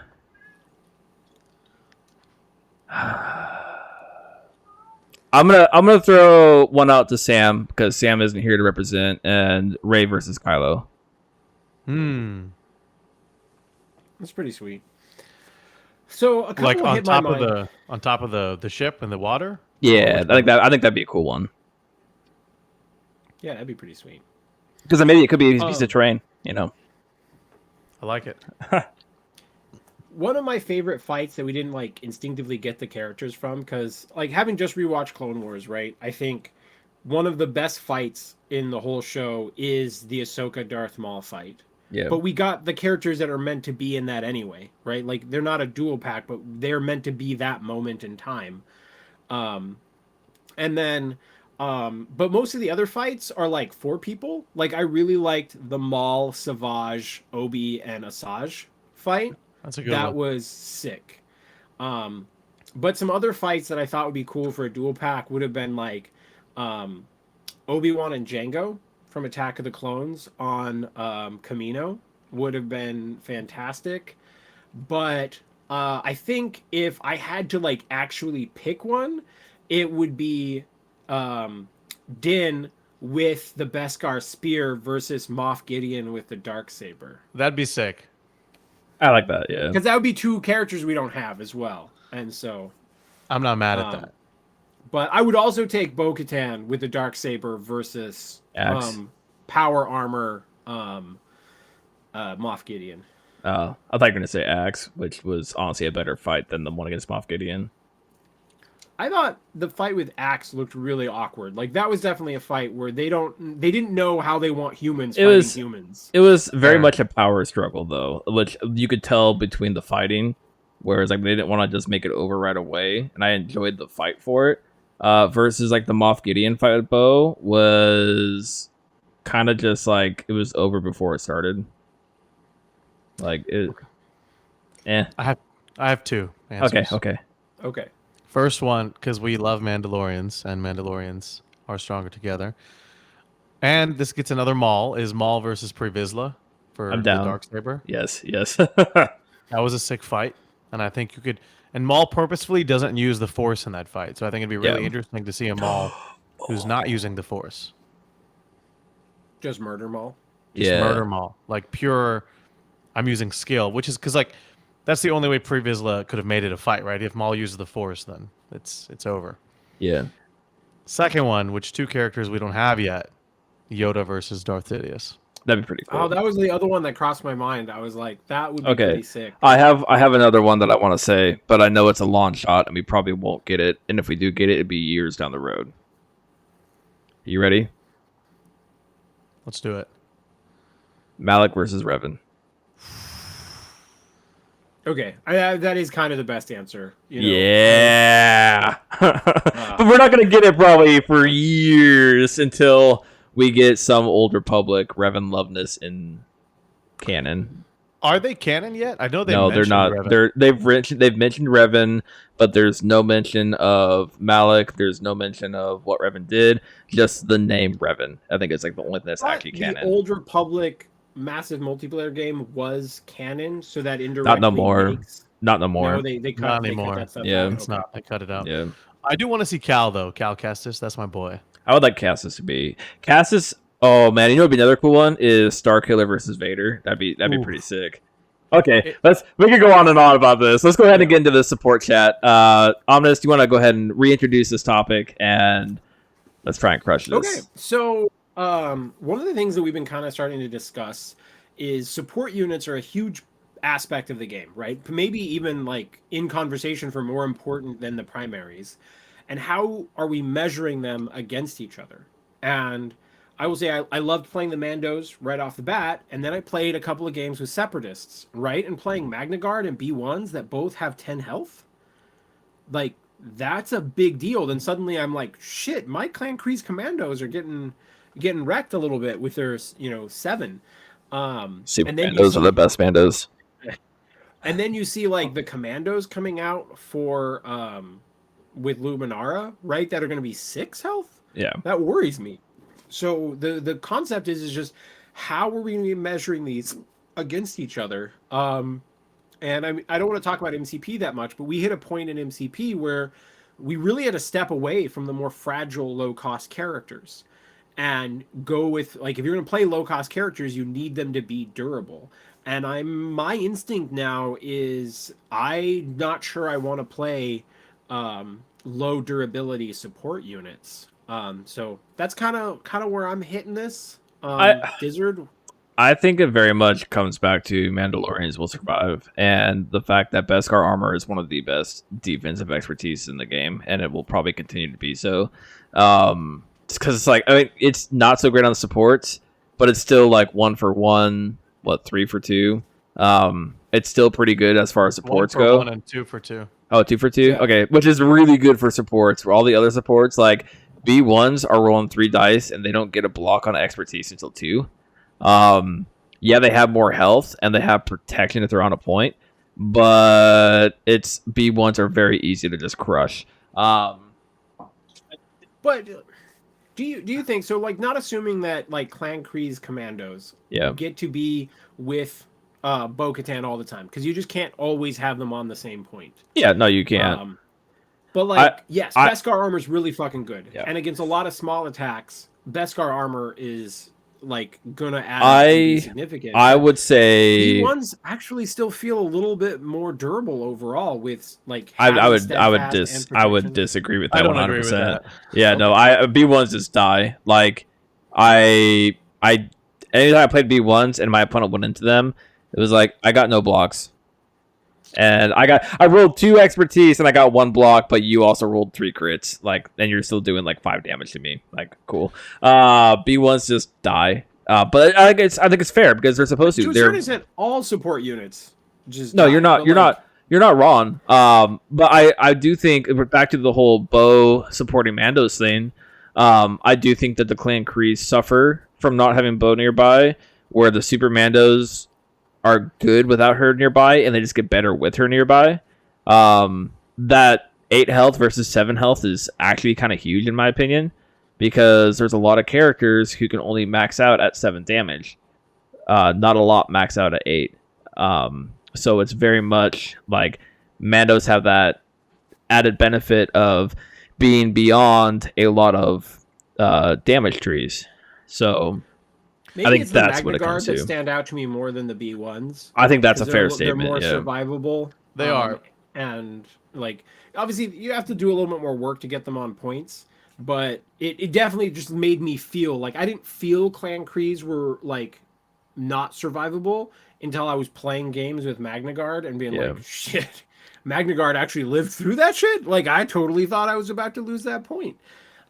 I'm gonna throw one out to Sam because Sam isn't here to represent, and Rey versus Kylo. That's pretty sweet. So a couple Like on hit my top of mind. the ship in the water. Yeah, I think that'd be a cool one Yeah, that'd be pretty sweet. because maybe it could be a piece of terrain. You know, I like it. One of my favorite fights that we didn't like instinctively get the characters from, because like having just rewatched Clone Wars, right? I think one of the best fights in the whole show is the Ahsoka Darth Maul fight. Yeah. But we got the characters that are meant to be in that anyway, right? Like they're not a dual pack, but they're meant to be that moment in time. And then but most of the other fights are like 4 people. Like I really liked the Maul, Savage, Obi, and Asajj fight. That's a good That one. was sick. But some other fights that I thought would be cool for a dual pack would have been like Obi-Wan and Jango from Attack of the Clones on Camino would have been fantastic. But I think if I had to like actually pick one, it would be Din with the Beskar spear versus Moff Gideon with the Darksaber. That'd be sick. I like that. Yeah. Because that would be 2 characters we don't have as well. And so, I'm not mad at that. but I would also take Bo-Katan with the Darksaber versus Axe. Power Armor Moff Gideon. I thought you were gonna say Axe, which was honestly a better fight than the one against Moff Gideon. I thought the fight with Axe looked really awkward. Like that was definitely a fight where they didn't know how they want humans fighting humans. It was very Fair. much a power struggle, though, which you could tell between the fighting. Whereas like they didn't want to just make it over right away, and I enjoyed the fight for it. Versus like the Moff Gideon fight with Bo was kind of just like it was over before it started. Like it. Eh. I have 2 answers. Okay. Okay. First one, because we love Mandalorians, and Mandalorians are stronger together. And this gets another Maul. Is Maul versus Pre Vizsla for I'm the down. Darksaber. Yes. That was a sick fight, and I think you could. And Maul purposefully doesn't use the Force in that fight, so I think it'd be really Yeah. interesting to see a Maul who's not using the Force. Just murder Maul. Just murder Maul, like pure. I'm using skill, which is because like that's the only way Pre Vizsla could have made it a fight, right? If Maul uses the Force, then it's over. Yeah. Second one, which 2 characters we don't have yet, Yoda versus Darth Sidious. That'd be pretty cool. Oh, that was the other one that crossed my mind. I was like, that would be Okay. pretty sick. I have another one that I want to say, but I know it's a long shot, and we probably won't get it. And if we do get it, it'd be years down the road. You ready? Let's do it. Malik versus Revan. Okay, that is kind of the best answer. You know? Yeah. But we're not going to get it probably for years until we get some Old Republic Revan Loveness in canon. Are they canon yet? I know they. No, they're not. Revan. They've mentioned Revan, but there's no mention of Malik. There's no mention of what Revan did. Just the name Revan. I think it's like the only thing that's actually The canon. Old Republic massive multiplayer game was canon, so that indirectly Not no more. makes- Not no more. No, they cut, Not they cut anymore. that stuff Yeah. out. It's not. They cut it out. Yeah. I do want to see Cal though. Cal Kestis. That's my boy. I would like Cassis to be Cassis. Oh man, you know what'd be another cool one is Starkiller versus Vader. That'd be Ooh. pretty sick. Okay, we can go on and on about this. Let's go ahead and get into the support chat. Omnis, do you want to go ahead and reintroduce this topic and let's try and crush this? Okay, so one of the things that we've been kind of starting to discuss is support units are a huge aspect of the game, right? Maybe even like in conversation for more important than the primaries. And how are we measuring them against each other? And I will say I loved playing the Mandos right off the bat, and then I played a couple of games with Separatists, right? And playing Magna Guard and B1s that both have 10 health. Like, that's a big deal. Then suddenly I'm like, shit, my Clan Kreese Commandos are getting wrecked a little bit with their 7. Super and then Mandos are the best Mandos. and then you see like the Commandos coming out for with Luminara, right? That are going to be 6 health. Yeah. That worries me. So the concept is just how are we going to be measuring these against each other? And I don't want to talk about MCP that much, but we hit a point in MCP where we really had to step away from the more fragile, low-cost characters and go with, like, if you're going to play low-cost characters, you need them to be durable. And my instinct now is I'm not sure I want to play low durability support units. So that's kind of where I'm hitting this. Dizzard. I think it very much comes back to Mandalorians will survive, and the fact that Beskar armor is one of the best defensive expertise in the game, and it will probably continue to be so. Because it's like, I mean, it's not so great on the supports, but it's still like 1-for-1 what, 3 for 2. It's still pretty good as far as supports 1 for go. 1 and 2 for 2. Oh, 2 for 2? Yeah. Okay, which is really good for supports. For all the other supports, like B1s are rolling 3 dice and they don't get a block on expertise until 2. Yeah, they have more health and they have protection if they're on a point, but it's B1s are very easy to just crush. But do you think so? Like, not assuming that like Clan Kree's commandos Yeah. get to be with Bo-Katan all the time, because you just can't always have them on the same point. Yeah, no, you can't. But like, yes, I- Beskar armor is really fucking good, Yeah. and against a lot of small attacks, Beskar armor is like gonna add up and be significant. I would say B1s actually still feel a little bit more durable overall with like. I having would steadfast and I would protection. disagree with I that don't 100%. agree with that. Yeah, no, B1s just die. Like I anytime I played B1s and my opponent went into them, it was like I got no blocks. And I rolled 2 expertise and I got 1 block, but you also rolled 3 crits. Like, and you're still doing like 5 damage to me. Like, cool. B1s just die. But I think it's fair because they're supposed to. To a They're certain extent, all support units just no, die, you're not. but, You're like, not. You're not wrong. But I do think back to the whole Bo supporting Mandos thing. I do think that the Clan Krees suffer from not having Bo nearby, where the Super Mandos are good without her nearby, and they just get better with her nearby. That 8 health versus 7 health is actually kind of huge in my opinion, because there's a lot of characters who can only max out at 7 damage. Not a lot max out at 8. So it's very much like Mandos have that added benefit of being beyond a lot of damage trees. So Maybe I think it's the that's what it Magna comes Guard that to. stand out to me more than the B1s. I think that's a 'Cause fair they're statement. more Yeah. survivable. They are. And like obviously you have to do a little bit more work to get them on points, but it definitely just made me feel like I didn't feel Clan Krees were like not survivable until I was playing games with Magna Guard and being Yeah. like, shit, Magna Guard actually lived through that shit. Like I totally thought I was about to lose that point.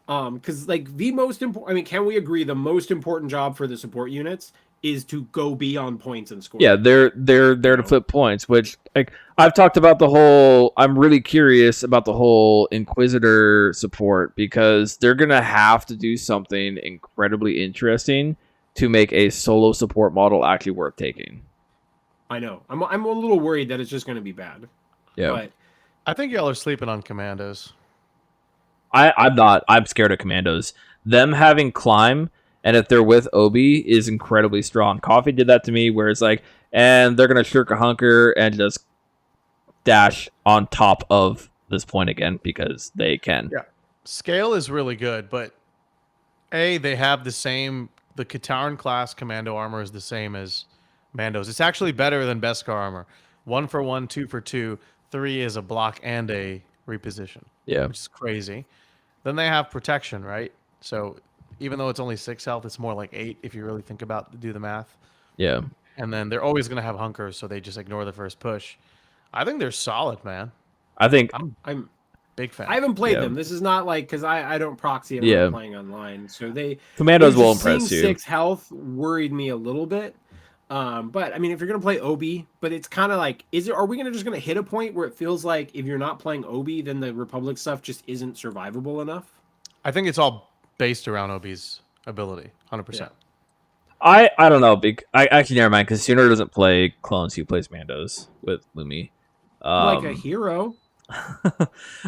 Because like the most important, I mean, can we agree the most important job for the support units is to go be on points and score? Yeah, they're there to flip points, which like I've talked about the whole. I'm really curious about the whole Inquisitor support because they're gonna have to do something incredibly interesting to make a solo support model actually worth taking. I know. I'm a little worried that it's just going to be bad. Yeah, But I think y'all are sleeping on Commandos. I'm not. I'm scared of Commandos. Them having climb, and if they're with Obi, is incredibly strong. Coffee did that to me, where it's like, and they're gonna shirk a hunker and just dash on top of this point again because they can. Yeah. Scale is really good, but they have the Katarn class commando armor is the same as Mandos. It's actually better than Beskar armor. 1 for 1, 2 for 2, 3 is a block and a reposition. Yeah. Which is crazy. Then they have protection, right? So even though it's only 6 health, it's more like 8 if you really do the math. Yeah. And then they're always going to have hunkers, so they just ignore the first push. I think they're solid, man. I think I'm Big fan. I haven't played Yeah. them. This is not like because I don't proxy it when Yeah. I'm playing online. So Commandos will just seeing impress you. 6 health worried me a little bit. But I mean, if you're gonna play Obi, but it's kind of like, are we just gonna hit a point where it feels like if you're not playing Obi, then the Republic stuff just isn't survivable enough? I think it's all based around Obi's ability, 100%. I don't know. I actually never mind because Sooner doesn't play clones. He plays Mandos with Lumi. Like a hero.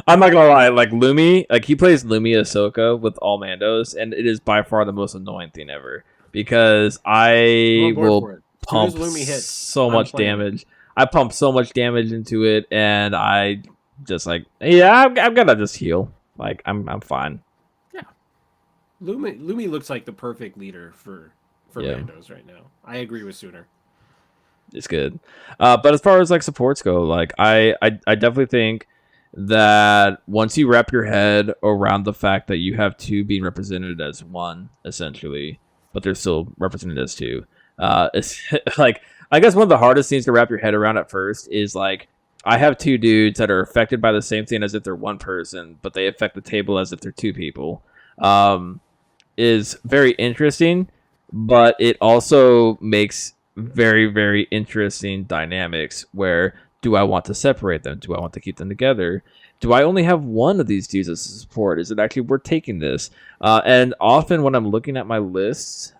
I'm not gonna lie. Like Lumi, like he plays Lumi Ahsoka with all Mandos, and it is by far the most annoying thing ever because I I'm on board will for it. As soon as pump Lumi hits, so I'm much playing it. damage. I pump so much damage into it, and I just like, yeah, I'm gonna just heal. Like I'm fine. Lumi looks like the perfect leader for Yeah. Mandos right now. I agree with Sooner. It's good. But as far as like supports go, like I definitely think that once you wrap your head around the fact that you have 2 being represented as 1, essentially, but they're still represented as 2, it's like I guess one of the hardest things to wrap your head around at first is like I have 2 dudes that are affected by the same thing as if they're 1 person, but they affect the table as if they're 2 people. Is very interesting, but it also makes very, very interesting dynamics where do I want to separate them? Do I want to keep them together? Do I only have one of these dudes as a support? Is it actually worth taking this? And often when I'm looking at my lists,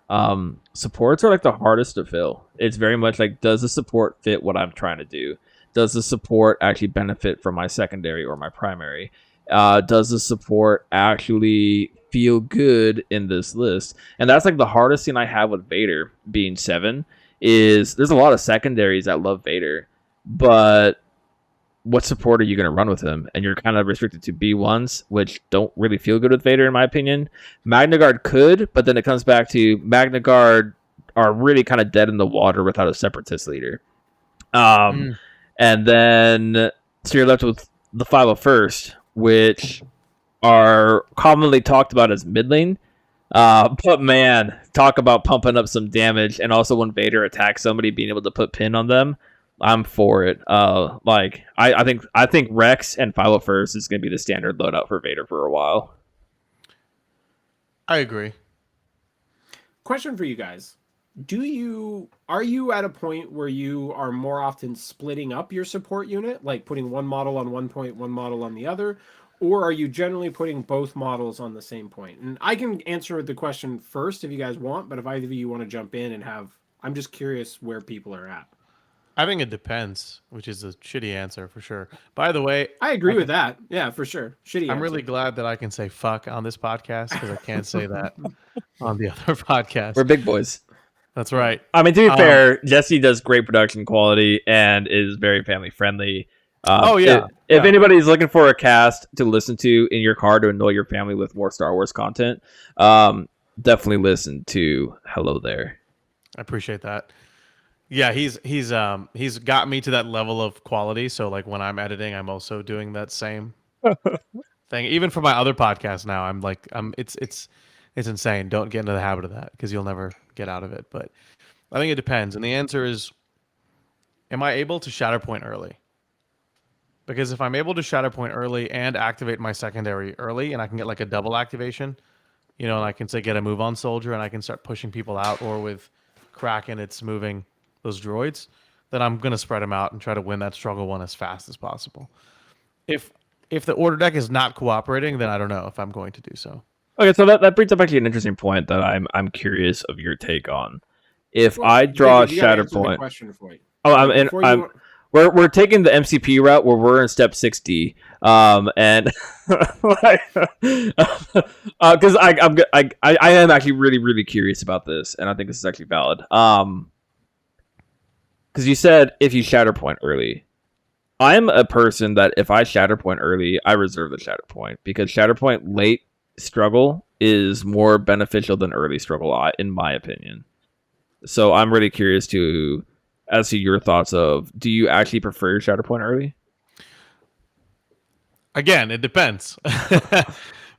supports are like the hardest to fill. It's very much like, does the support fit what I'm trying to do? Does the support actually benefit from my secondary or my primary? Does the support actually feel good in this list? And that's like the hardest thing I have with Vader being 7 is there's a lot of secondaries that love Vader, but what support are you going to run with him? And you're kind of restricted to B1s, which don't really feel good with Vader, in my opinion. Magna Guard could, but then it comes back to Magna Guard are really kind of dead in the water without a separatist leader. And then so you're left with the 501st, which are commonly talked about as mid lane. But man, talk about pumping up some damage, and also when Vader attacks somebody, being able to put pin on them. I'm for it. I think Rex and 501st is going to be the standard loadout for Vader for a while. I agree. Question for you guys. Are you at a point where you are more often splitting up your support unit, like putting one model on one point, one model on the other, or are you generally putting both models on the same point? And I can answer the question first if you guys want, but if either of you want to jump in and I'm just curious where people are at. I think it depends, which is a shitty answer for sure. By the way, I agree with that. Yeah, for sure. Shitty. I'm really glad that I can say fuck on this podcast because I can't say that on the other podcast. We're big boys. That's right. I mean, to be fair, Jesse does great production quality and is very family friendly. If anybody's looking for a cast to listen to in your car to annoy your family with more Star Wars content, definitely listen to Hello There. I appreciate that. Yeah, he's got me to that level of quality. So like when I'm editing, I'm also doing that same thing. Even for my other podcast now, it's insane. Don't get into the habit of that because you'll never get out of it. But I think it depends. And the answer is, am I able to Shatterpoint early? Because if I'm able to Shatterpoint early and activate my secondary early, and I can get like a double activation, and I can say get a move on soldier, and I can start pushing people out, or with Kraken, it's moving those droids, then I'm gonna spread them out and try to win that struggle one as fast as possible. If the order deck is not cooperating, then I don't know if I'm going to do so. Okay, so that brings up actually an interesting point that I'm curious of your take on. If I draw Shatterpoint, we're taking the MCP route where we're in step 6D, and because I am actually really really curious about this, and I think this is actually valid. Because you said if you Shatterpoint early, I'm a person that if I Shatterpoint early, I reserve the Shatterpoint because Shatterpoint late struggle is more beneficial than early struggle, in my opinion. So I'm really curious as to your thoughts of, do you actually prefer your Shatterpoint early? Again, it depends.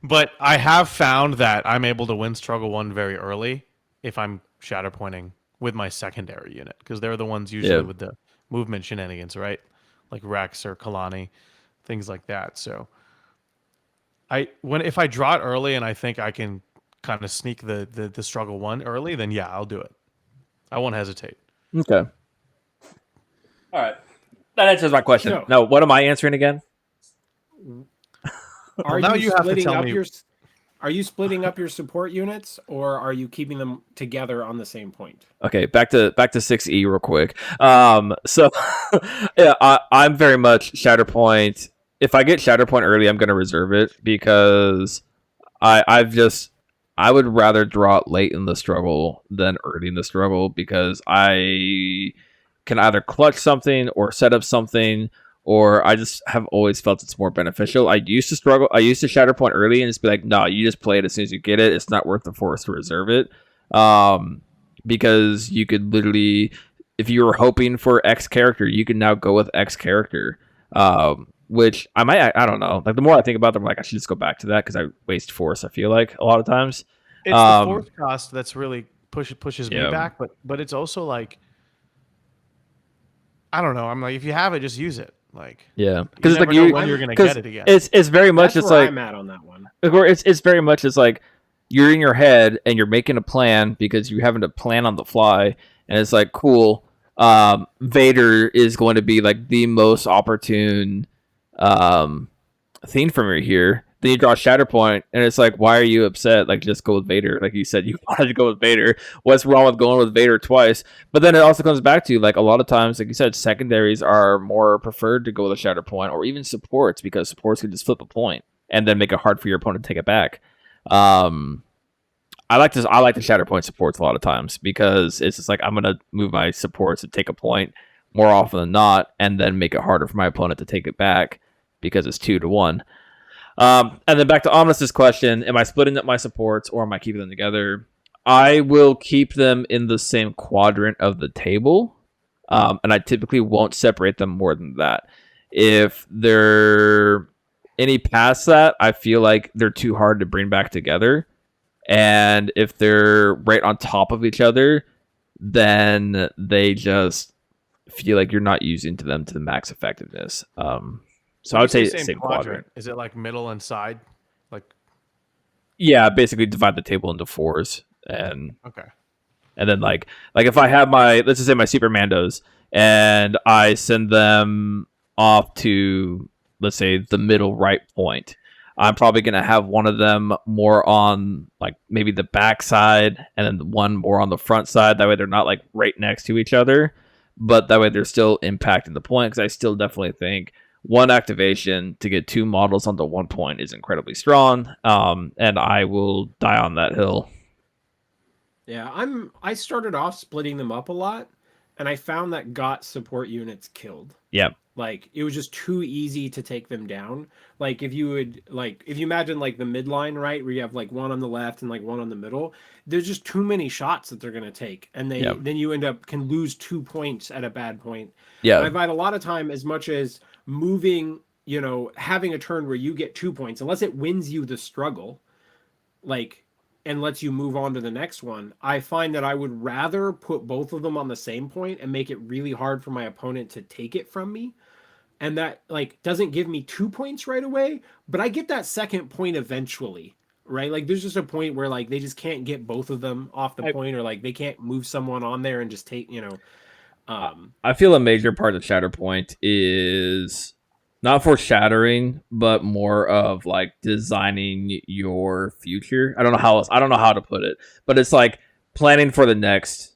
But I have found that I'm able to win struggle 1 very early if I'm Shatterpointing with my secondary unit, because they're the ones usually with the movement shenanigans, right? Like Rex or Kalani, things like that. So if I draw it early and I think I can kind of sneak the struggle 1 early, then yeah, I'll do it. I won't hesitate. Okay. All right. That answers my question. No, what am I answering again? Are you splitting up your support units, or are you keeping them together on the same point? Okay, back to 6E real quick. So yeah, I'm very much Shatterpoint. If I get Shatterpoint early, I'm going to reserve it because I would rather draw it late in the struggle than early in the struggle because I can either clutch something or set up something, or I just have always felt it's more beneficial. I used to Shatterpoint early and just be like, no, you just play it as soon as you get it. It's not worth the force to reserve it. Because you could literally, if you were hoping for X character, you can now go with X character. Which I don't know. Like the more I think about them, like I should just go back to that because I waste force, I feel like, a lot of times. It's the force cost that's really pushes me back, but it's also like, I don't know. I'm like, if you have it, just use it. Like, yeah, because it's like when you're gonna get it again. It's very much That's it's where like I'm at on that one. It's very much it's like you're in your head and you're making a plan because you're having to plan on the fly, and it's like cool. Vader is going to be like the most opportune thing for me here. Then you draw Shatterpoint, and it's like, why are you upset? Like, just go with Vader. Like you said, you wanted to go with Vader. What's wrong with going with Vader twice? But then it also comes back to, like, a lot of times, like you said, secondaries are more preferred to go with a Shatterpoint, or even supports, because supports can just flip a point and then make it hard for your opponent to take it back. I like the Shatterpoint supports a lot of times, because it's just like, I'm gonna move my supports to take a point more often than not, and then make it harder for my opponent to take it back because it's 2-1. And then back to Omnis's question: am I splitting up my supports, or am I keeping them together? I will keep them in the same quadrant of the table, and I typically won't separate them more than that. If they're any past that, I feel like they're too hard to bring back together. And if they're right on top of each other, then they just feel like you're not using them to the max effectiveness. So I would say same quadrant. Is it like middle and side? Like, yeah, basically divide the table into 4s, and okay. And then like if I have my, let's just say my Super Mandos, and I send them off to, let's say, the middle right point, I'm probably going to have one of them more on like maybe the back side, and then one more on the front side. That way they're not like right next to each other, but that way they're still impacting the point, because I still definitely think one activation to get 2 models onto 1 point is incredibly strong, and I will die on that hill. Yeah, I started off splitting them up a lot, and I found that got support units killed. Yeah. Like, it was just too easy to take them down. Like, if you imagine like the midline, right, where you have like one on the left and like one on the middle, there's just too many shots that they're going to take, and then you can lose 2 points at a bad point. Yeah. And I find a lot of time, as much as moving, having a turn where you get 2 points, unless it wins you the struggle, like, and lets you move on to the next one, I find that I would rather put both of them on the same point and make it really hard for my opponent to take it from me. And that like doesn't give me 2 points right away, but I get that second point eventually, right? Like, there's just a point where like they just can't get both of them off the point, or like they can't move someone on there and just take, I feel a major part of Shatterpoint is not foreshadowing, but more of like designing your future. I don't know how to put it, but it's like planning for the next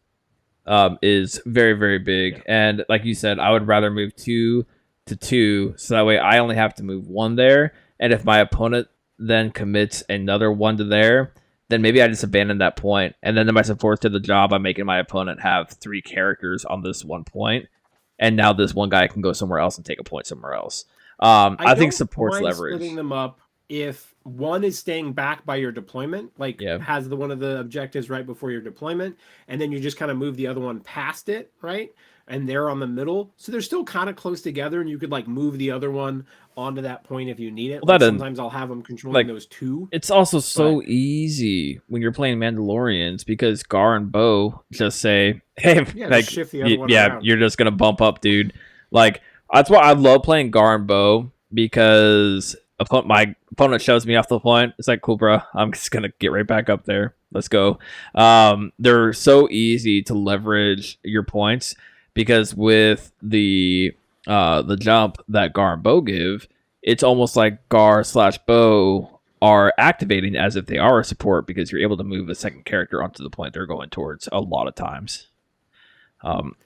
is very, very big. Yeah. And like you said, I would rather move 2 to 2, so that way I only have to move 1 there. And if my opponent then commits another 1 to there, then maybe I just abandon that point, and then my supports did the job by making my opponent have 3 characters on this 1 point, and now this one guy can go somewhere else and take a point somewhere else. I think supports leverage. Splitting them up if one is staying back by your deployment, like has one of the objectives right before your deployment, and then you just kind of move the other one past it, right? And they're on the middle, so they're still kind of close together, and you could like move the other one onto that point if you need it. Well, like, sometimes I'll have them controlling those 2. It's also so easy when you're playing Mandalorians, because Gar and Bo just say, "Hey, like, shift the other one around. You're just gonna bump up, dude." Like, that's why I love playing Gar and Bo, because my opponent shoves me off the point. It's like, cool, bro. I'm just gonna get right back up there. Let's go. They're so easy to leverage your points, because with the jump that Gar and Bo give, it's almost like Gar/Bo are activating as if they are a support, because you're able to move a second character onto the point they're going towards a lot of times.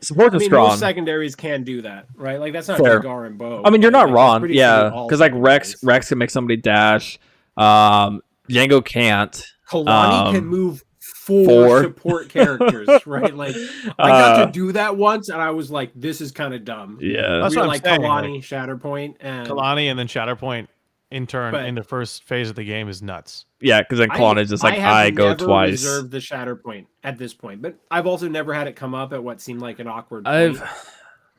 Support is strong. Most secondaries can do that, right? Like, that's not Fair. just Gar and Bo. I mean, you're not like, wrong. Yeah, because like Rex can make somebody dash. Django can't. Kalani can move 4 support characters, right? Like, I got to do that once, and I was like, "This is kind of dumb." Yeah, that's we what were I'm like saying. Kalani, Shatterpoint, and then Shatterpoint in turn in the first phase of the game is nuts. Yeah, because then Kalani is just like, I go twice. Reserved the Shatterpoint at this point, but I've also never had it come up at what seemed like an awkward point.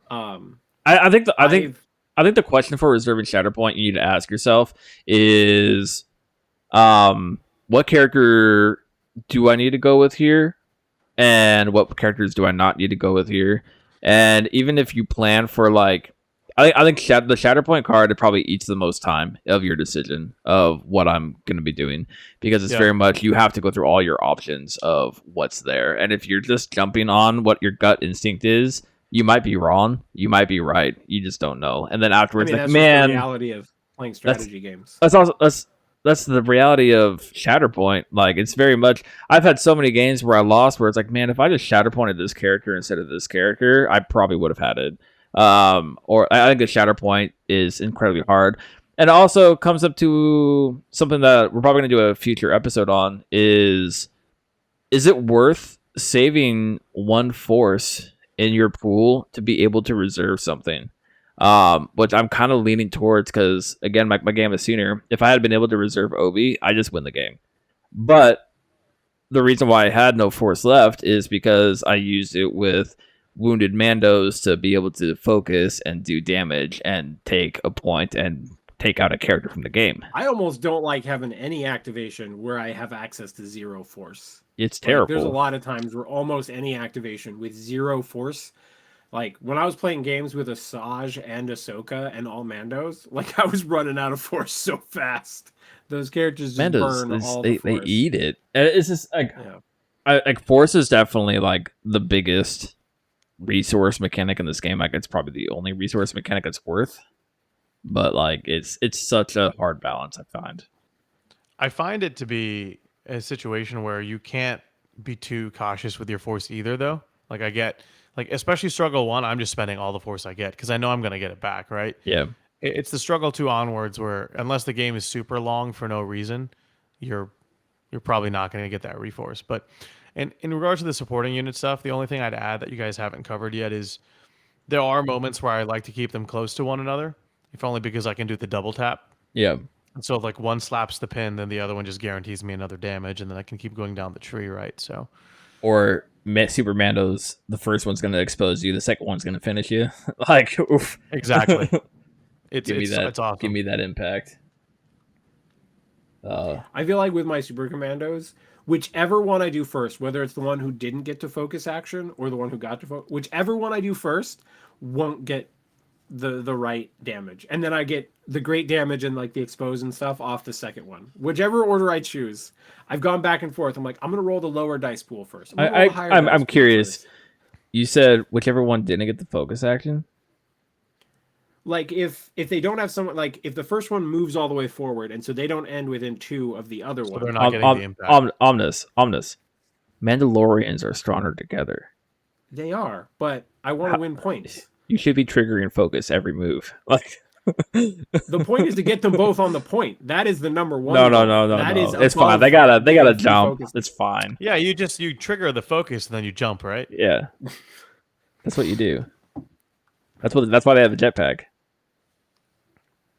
I think the question for reserving Shatterpoint you need to ask yourself is, what character do I need to go with here, and what characters do I not need to go with here? And even if you plan for like I think the Shatterpoint card it probably eats the most time of your decision of what I'm going to be doing because it's very much you have to go through all your options of what's there, and if you're just jumping on what your gut instinct is, you might be wrong, you might be right, you just don't know, and then afterwards, that's man, just the reality of playing strategy games. That's also that's the reality of Shatterpoint. Like it's very much. I've had so many games where I lost, where it's like, man, if I just Shatterpointed this character instead of this character, I probably would have had it. Or I think a Shatterpoint is incredibly hard, and it also comes up to something that we're probably going to do a future episode on. Is it worth saving one force in your pool to be able to reserve something? Which I'm kind of leaning towards because again, my game is sooner. If I had been able to reserve Obi, I just win the game. But the reason why I had no force left is because I used it with wounded Mandos to be able to focus and do damage and take a point and take out a character from the game. I almost don't like having any activation where I have access to 0 force. It's terrible. There's a lot of times where almost any activation with 0 force. Like, when I was playing games with Asajj and Ahsoka and all Mandos, like, I was running out of force so fast. Those characters just burn all the force. They eat it. It's just, like, like, force is definitely, like, the biggest resource mechanic in this game. Like, it's probably the only resource mechanic it's worth. But, like, it's such a hard balance, I find. I find it to be a situation where you can't be too cautious with your force either, though. Like, I get... Like, especially Struggle 1, I'm just spending all the force I get because I know I'm going to get it back, right? Yeah. It's the Struggle 2 onwards where, unless the game is super long for no reason, you're probably not going to get that reforce. But in regards to the supporting unit stuff, the only thing I'd add that you guys haven't covered yet is there are moments where I like to keep them close to one another, if only because I can do the double tap. Yeah. And so if, like, one slaps the pin, then the other one just guarantees me another damage, and then I can keep going down the tree, right? So... Or Super Mandos, the first one's going to expose you, the second one's going to finish you. Like, oof. Exactly. It's awesome. Give me that impact. I feel like with my Super Commandos, whichever one I do first, whether it's the one who didn't get to focus action or the one who got to focus, whichever one I do first won't get the right damage. And then I get the great damage and like the expose and stuff off the second one. Whichever order I choose. I've gone back and forth. I'm like, I'm gonna roll the lower dice pool first. I'm curious. First. You said whichever one didn't get the focus action? Like if they don't have someone, like if the first one moves all the way forward and so they don't end within 2 of the other one. They're not getting the impact. Omnis. Mandalorians are stronger together. They are, but I want to win points. You should be triggering focus every move. Like the point is to get them both on the point. That is the number one. No. That is it's fine. They gotta jump. Focus. It's fine. Yeah, you trigger the focus and then you jump, right? Yeah. That's what you do. That's why they have the jetpack.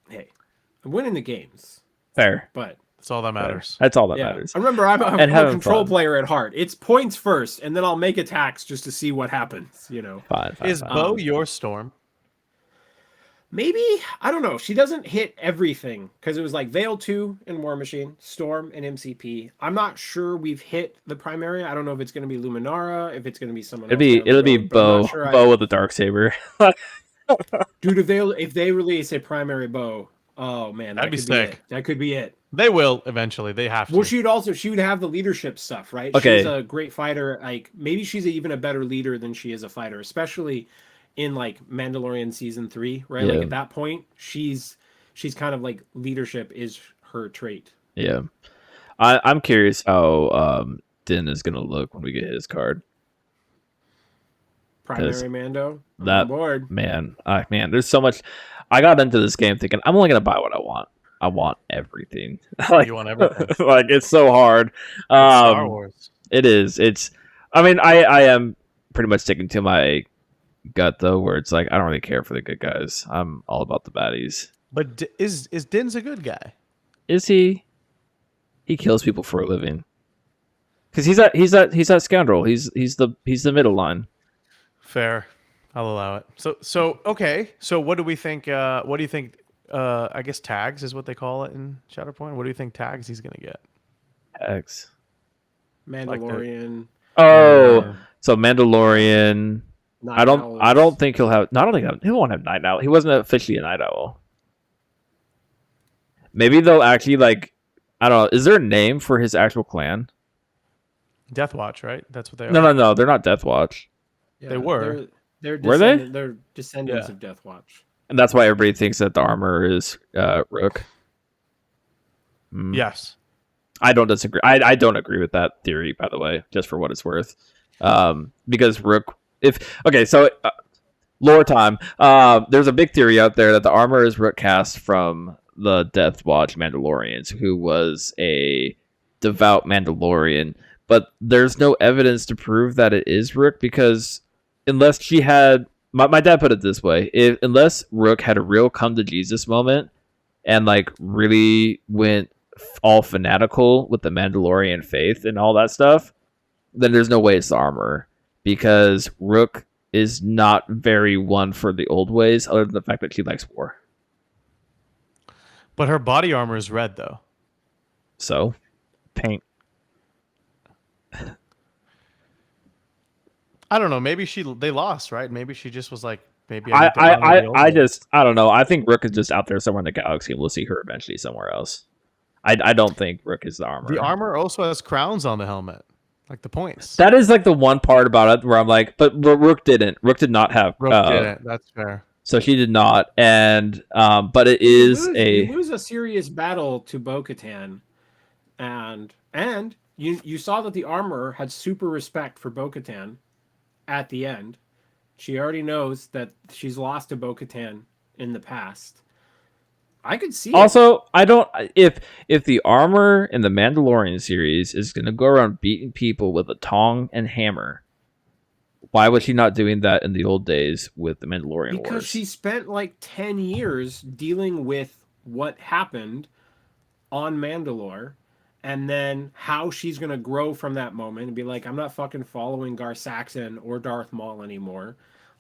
Hey, I'm winning the games. Fair. But that's all that matters. That's all that matters. I remember I'm a control player at heart. It's points first, and then I'll make attacks just to see what happens, you know. Fine. Is Bo your Storm? Maybe. I don't know. She doesn't hit everything because it was like Veil 2 and War Machine, Storm and MCP. I'm not sure we've hit the primary. I don't know if it's going to be Luminara, if it's going to be someone else. It'll be Bo. Sure Bo with the Darksaber. Dude, if they release a primary Bo, oh man, that'd be sick. That could be it. They will eventually. They have to. Well, she would have the leadership stuff, right? Okay. She's a great fighter. Like maybe she's even a better leader than she is a fighter, especially in like Mandalorian season 3, right? Yeah. Like at that point, she's kind of like leadership is her trait. Yeah. I'm curious how Din is gonna look when we get his card. Primary Mando. That board. Man, there's so much. I got into this game thinking I'm only gonna buy what I want. I want everything. You want everything. Like it's so hard. Star Wars. It is. I am pretty much sticking to my gut though, where it's like I don't really care for the good guys. I'm all about the baddies. But is Din's a good guy? Is he? He kills people for a living. Because he's that scoundrel. He's the middle line. Fair. I'll allow it. So okay. So what do we think? What do you think? I guess tags is what they call it in Shatterpoint. What do you think tags he's gonna get? Tags. Mandalorian. So Mandalorian. Night I don't Owls. think he'll have. No, I don't think he won't have Night Owl. He wasn't officially a Night Owl. Maybe they'll actually like. I don't know. Is there a name for his actual clan? Death Watch, right? That's what they are. No. They're not Death Watch, Yeah, They were. They're Were they? They're descendants Yeah. of Death Watch. and that's why everybody thinks that the armor is Rook. Yes. I don't disagree. I don't agree with that theory, by the way, just for what it's worth. Because Rook, lore time. There's a big theory out there that the armor is Rook cast from the Death Watch Mandalorians, who was a devout Mandalorian, but there's no evidence to prove that it is Rook because unless she had, my dad put it this way: unless Rook had a real come to Jesus moment and like really went all fanatical with the Mandalorian faith and all that stuff, then there's no way it's the armor because Rook is not very one for the old ways, other than the fact that she likes war. But her body armor is red, though. So, paint. I don't know. Maybe they lost, right? Maybe she just was like, maybe I need to honor the old ways. I don't know. I think Rook is just out there somewhere in the galaxy, and we'll see her eventually somewhere else. I don't think Rook is the armor. The armor also has crowns on the helmet, like the points. That is like the one part about it where I'm like, but Rook didn't. Rook did not have. Rook didn't. That's fair. So she did not, and but it is You lose a serious battle to Bo-Katan, and you saw that the armor had super respect for Bo-Katan at the end. She already knows that she's lost to Bo-Katan in the past. I could see. Also, I don't. If the armor in the Mandalorian series is going to go around beating people with a tong and hammer, why was she not doing that in the old days with the Mandalorian because Wars? she spent like 10 years dealing with what happened on Mandalore, and then how she's going to grow from that moment and be like, I'm not fucking following Gar Saxon or Darth Maul anymore.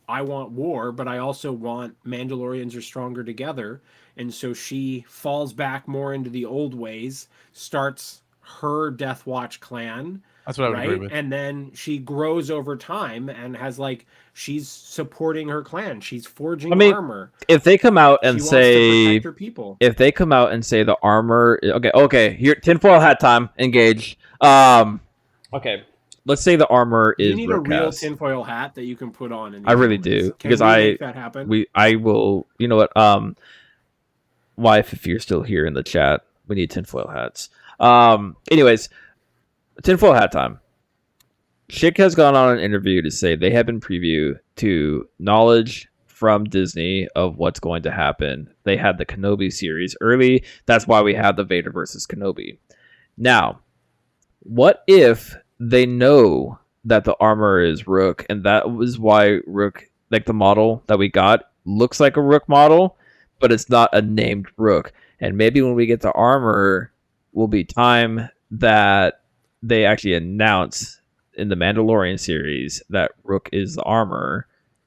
I want war, but I also want Mandalorians are stronger together. And so she falls back more into the old ways, starts her Death Watch clan. That's what I would agree Right. with. And then she grows over time and has like, she's supporting her clan. She's forging armor. If they come out and She wants to say, protect her people. if they come out and say the armor, okay, here, tinfoil hat time, engage. Okay, let's say the armor is. You need a real Rook-cast. tinfoil hat that you can put on. In I really moments. do, Can because we make that happen? I will. You know what? Wife, if you're still here in the chat, we need tinfoil hats. Anyways, tinfoil hat time. Schick has gone on an interview to say they have been preview to knowledge from Disney of what's going to happen. They had the Kenobi series early. That's why we have the Vader versus Kenobi. Now, what if they know that the armor is Rook, and that was why Rook, like the model that we got, looks like a Rook model, but it's not a named Rook. And maybe when we get the armor, will be time that they actually announce in the Mandalorian series that Rook is the armor,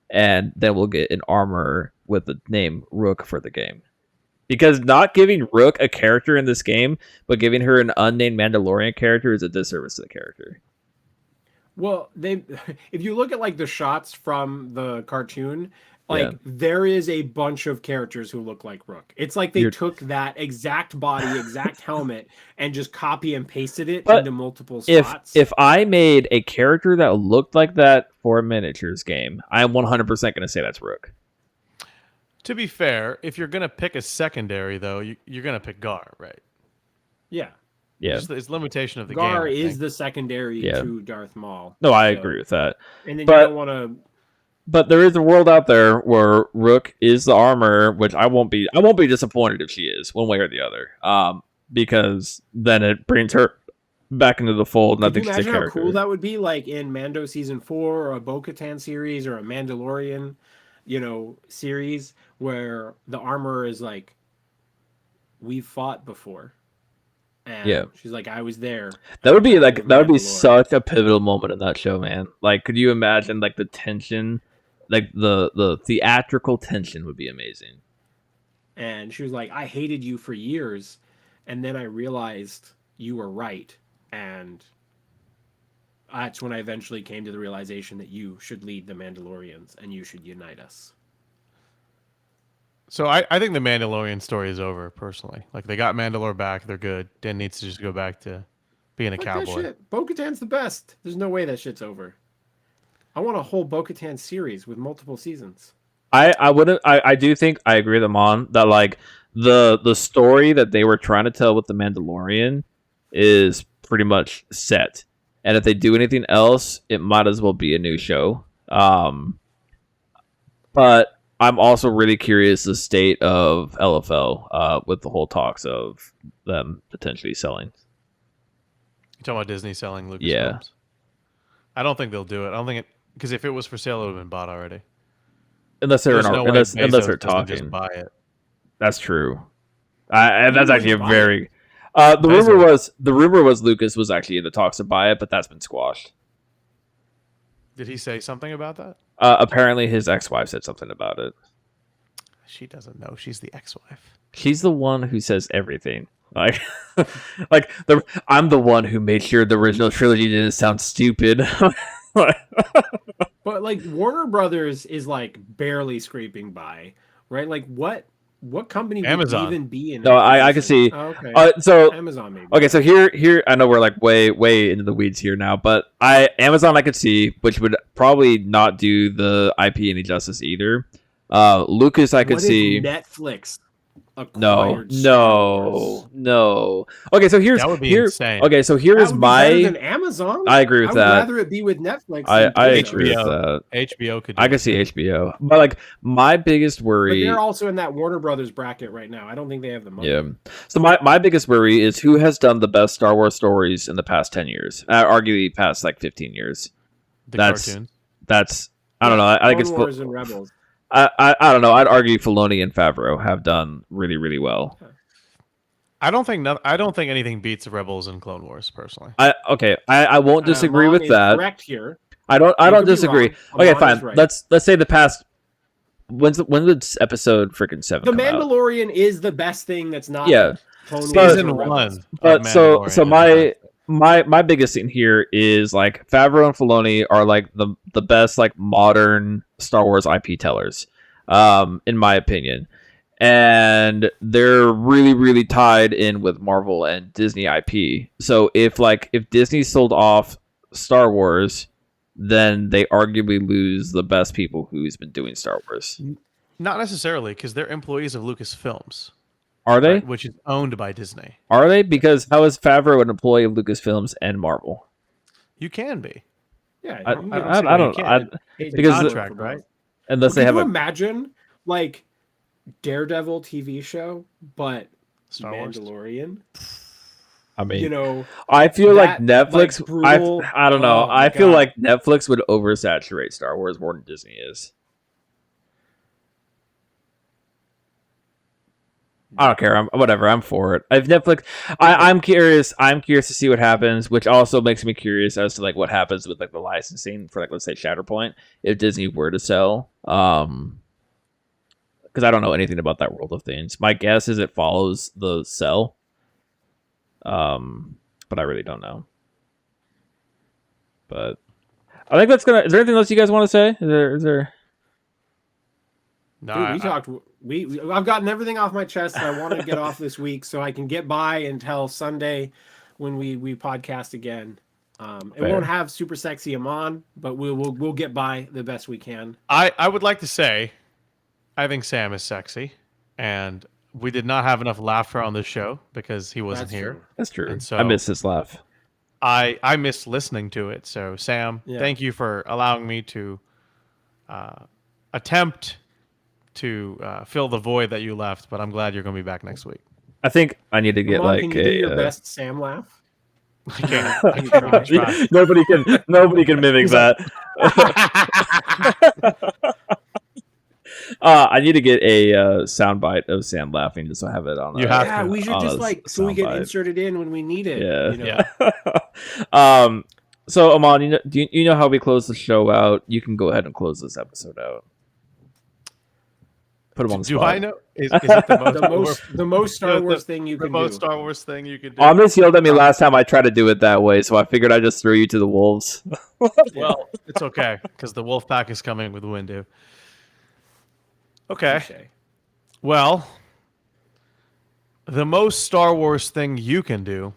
and then we'll get an armor with the name Rook for the game. Because not giving Rook a character in this game, but giving her an unnamed Mandalorian character is a disservice to the character. Well, if you look at like the shots from the cartoon, like there is a bunch of characters who look like Rook. It's like they took that exact body, exact helmet, and just copy and pasted it into multiple spots. If I made a character that looked like that for a miniatures game, I'm 100% going to say that's Rook. To be fair, if you're gonna pick a secondary, though, you're gonna pick Gar, right? Yeah. It's limitation of the Gar game. is the secondary to Darth Maul. No, I agree with that. And then you don't want to. But there is a world out there where Rook is the armor, which I won't be disappointed if she is, one way or the other. Because then it brings her back into the fold. Could you imagine how cool that would be, like in Mando season 4 or a Bo-Katan series or a Mandalorian, series where the armor is like, we've fought before. And she's like, I was there. That would be such a pivotal moment in that show, man. Like, could you imagine like the tension, like the theatrical tension would be amazing. And she was like, I hated you for years, and then I realized you were right, and that's when I eventually came to the realization that you should lead the Mandalorians and you should unite us. So I think the Mandalorian story is over, personally. Like, they got Mandalore back. They're good. Din needs to just go back to being a Fuck cowboy. that shit. Bo-Katan's the best. There's no way that shit's over. I want a whole Bo-Katan series with multiple seasons. I do think I agree with Amon that like the story that they were trying to tell with the Mandalorian is pretty much set. And if they do anything else, it might as well be a new show. But I'm also really curious the state of LFL with the whole talks of them potentially selling. You talking about Disney selling Lucasfilms? Yeah. I don't think they'll do it. I don't think it, because if it was for sale, it would have been bought already. Unless they're There's no way unless Bezos they're doesn't talking. just buy it. That's true. And that's Who actually a would buy very. The rumor was Lucas was actually in the talks to buy it, but that's been squashed. Did he say something about that? Apparently, his ex-wife said something about it. She doesn't know. She's the ex-wife. She's the one who says everything. Like, I'm the one who made sure the original trilogy didn't sound stupid. But like Warner Brothers is like barely scraping by, right? Like what company would Amazon. even be in? No, I can see. Oh, okay. So Amazon maybe. okay, so here I know we're like way into the weeds here now, but Amazon I could see, which would probably not do the IP any justice either. Lucas I could What see. if Netflix No. acquired Star Wars? Okay, so here's That would be insane. Okay, so here That is would be better than my. Amazon. I agree with I would that. rather it be with Netflix. I than agree with HBO. that. HBO could do I it could see too. HBO, but like my biggest But worry. they're also in that Warner Brothers bracket right now. I don't think they have the money. Yeah. So my biggest worry is who has done the best Star Wars stories in the past 10 years, arguably past like 15 years. The That's- cartoon. That's I don't know. I think it's Clone Wars and Rebels. I don't know. I'd argue Filoni and Favreau have done really well. I don't think anything beats Rebels and Clone Wars, personally. I won't disagree Amon with is that. Correct here. I don't You could be disagree. wrong. Okay, Amon fine. is right. Let's say the past. When did episode freaking 7 The come out? Mandalorian is the best thing that's not. Yeah. Clone Wars Season or Rebels. 1. of But so Mandalorian is my biggest thing here is like Favreau and Filoni are like the best like modern Star Wars IP tellers, in my opinion, and they're really tied in with Marvel and Disney IP. So if Disney sold off Star Wars, then they arguably lose the best people who's been doing Star Wars. Not necessarily, because they're employees of Lucasfilms, Are they? right, which is owned by Disney. Are they? Because how is Favreau an employee of Lucasfilms and Marvel? You can be. Yeah, I you can don't get see I why don't. you I, can't. paid because to contract, work for right? both. unless they Could have you a imagine like Daredevil TV show, but Star Wars. Mandalorian? I mean, You know, I feel like that, Netflix. like, brutal- I don't know. oh I my feel God. like Netflix would oversaturate Star Wars more than Disney is. I don't care. Whatever. I'm for it. If Netflix, I'm curious. I'm curious to see what happens, which also makes me curious as to like what happens with like the licensing for like let's say Shatterpoint if Disney were to sell. Because I don't know anything about that world of things. My guess is it follows the sell. But I really don't know. But I think that's gonna. Is there anything else you guys want to say? Is there? No, dude, I- we talked. I've gotten everything off my chest that I want to get off this week, so I can get by until Sunday when we podcast again. It Fair. won't have super sexy Amon, but we'll get by the best we can. I would like to say, I think Sam is sexy, and we did not have enough laughter on this show because he wasn't That's here. true. That's true. And so- I miss his laugh. I miss listening to it. So Sam, Yeah. thank you for allowing me to attempt to fill the void that you left. But I'm glad you're going to be back next week. I think I need to get Amon, like can you do your a. best Sam laugh? I can't. Can you try? Try. nobody can mimic that. I need to get a soundbite of Sam laughing just so I have it on. You have Yeah, to. we should on just a like so we can soundbite. insert it in when we need it. Yeah. you know? Yeah. So Amon, you know how we close the show out? You can go ahead and close this episode out. Put him on the Do spot. I know? Is it The most Star Wars thing you the can most do. Star Wars thing you could do? Almost yelled at me last time I tried to do it that way, so I figured I'd just throw you to the wolves. Well, it's okay because the wolf pack is coming with Windu. Okay. Touche. Well, the most Star Wars thing you can do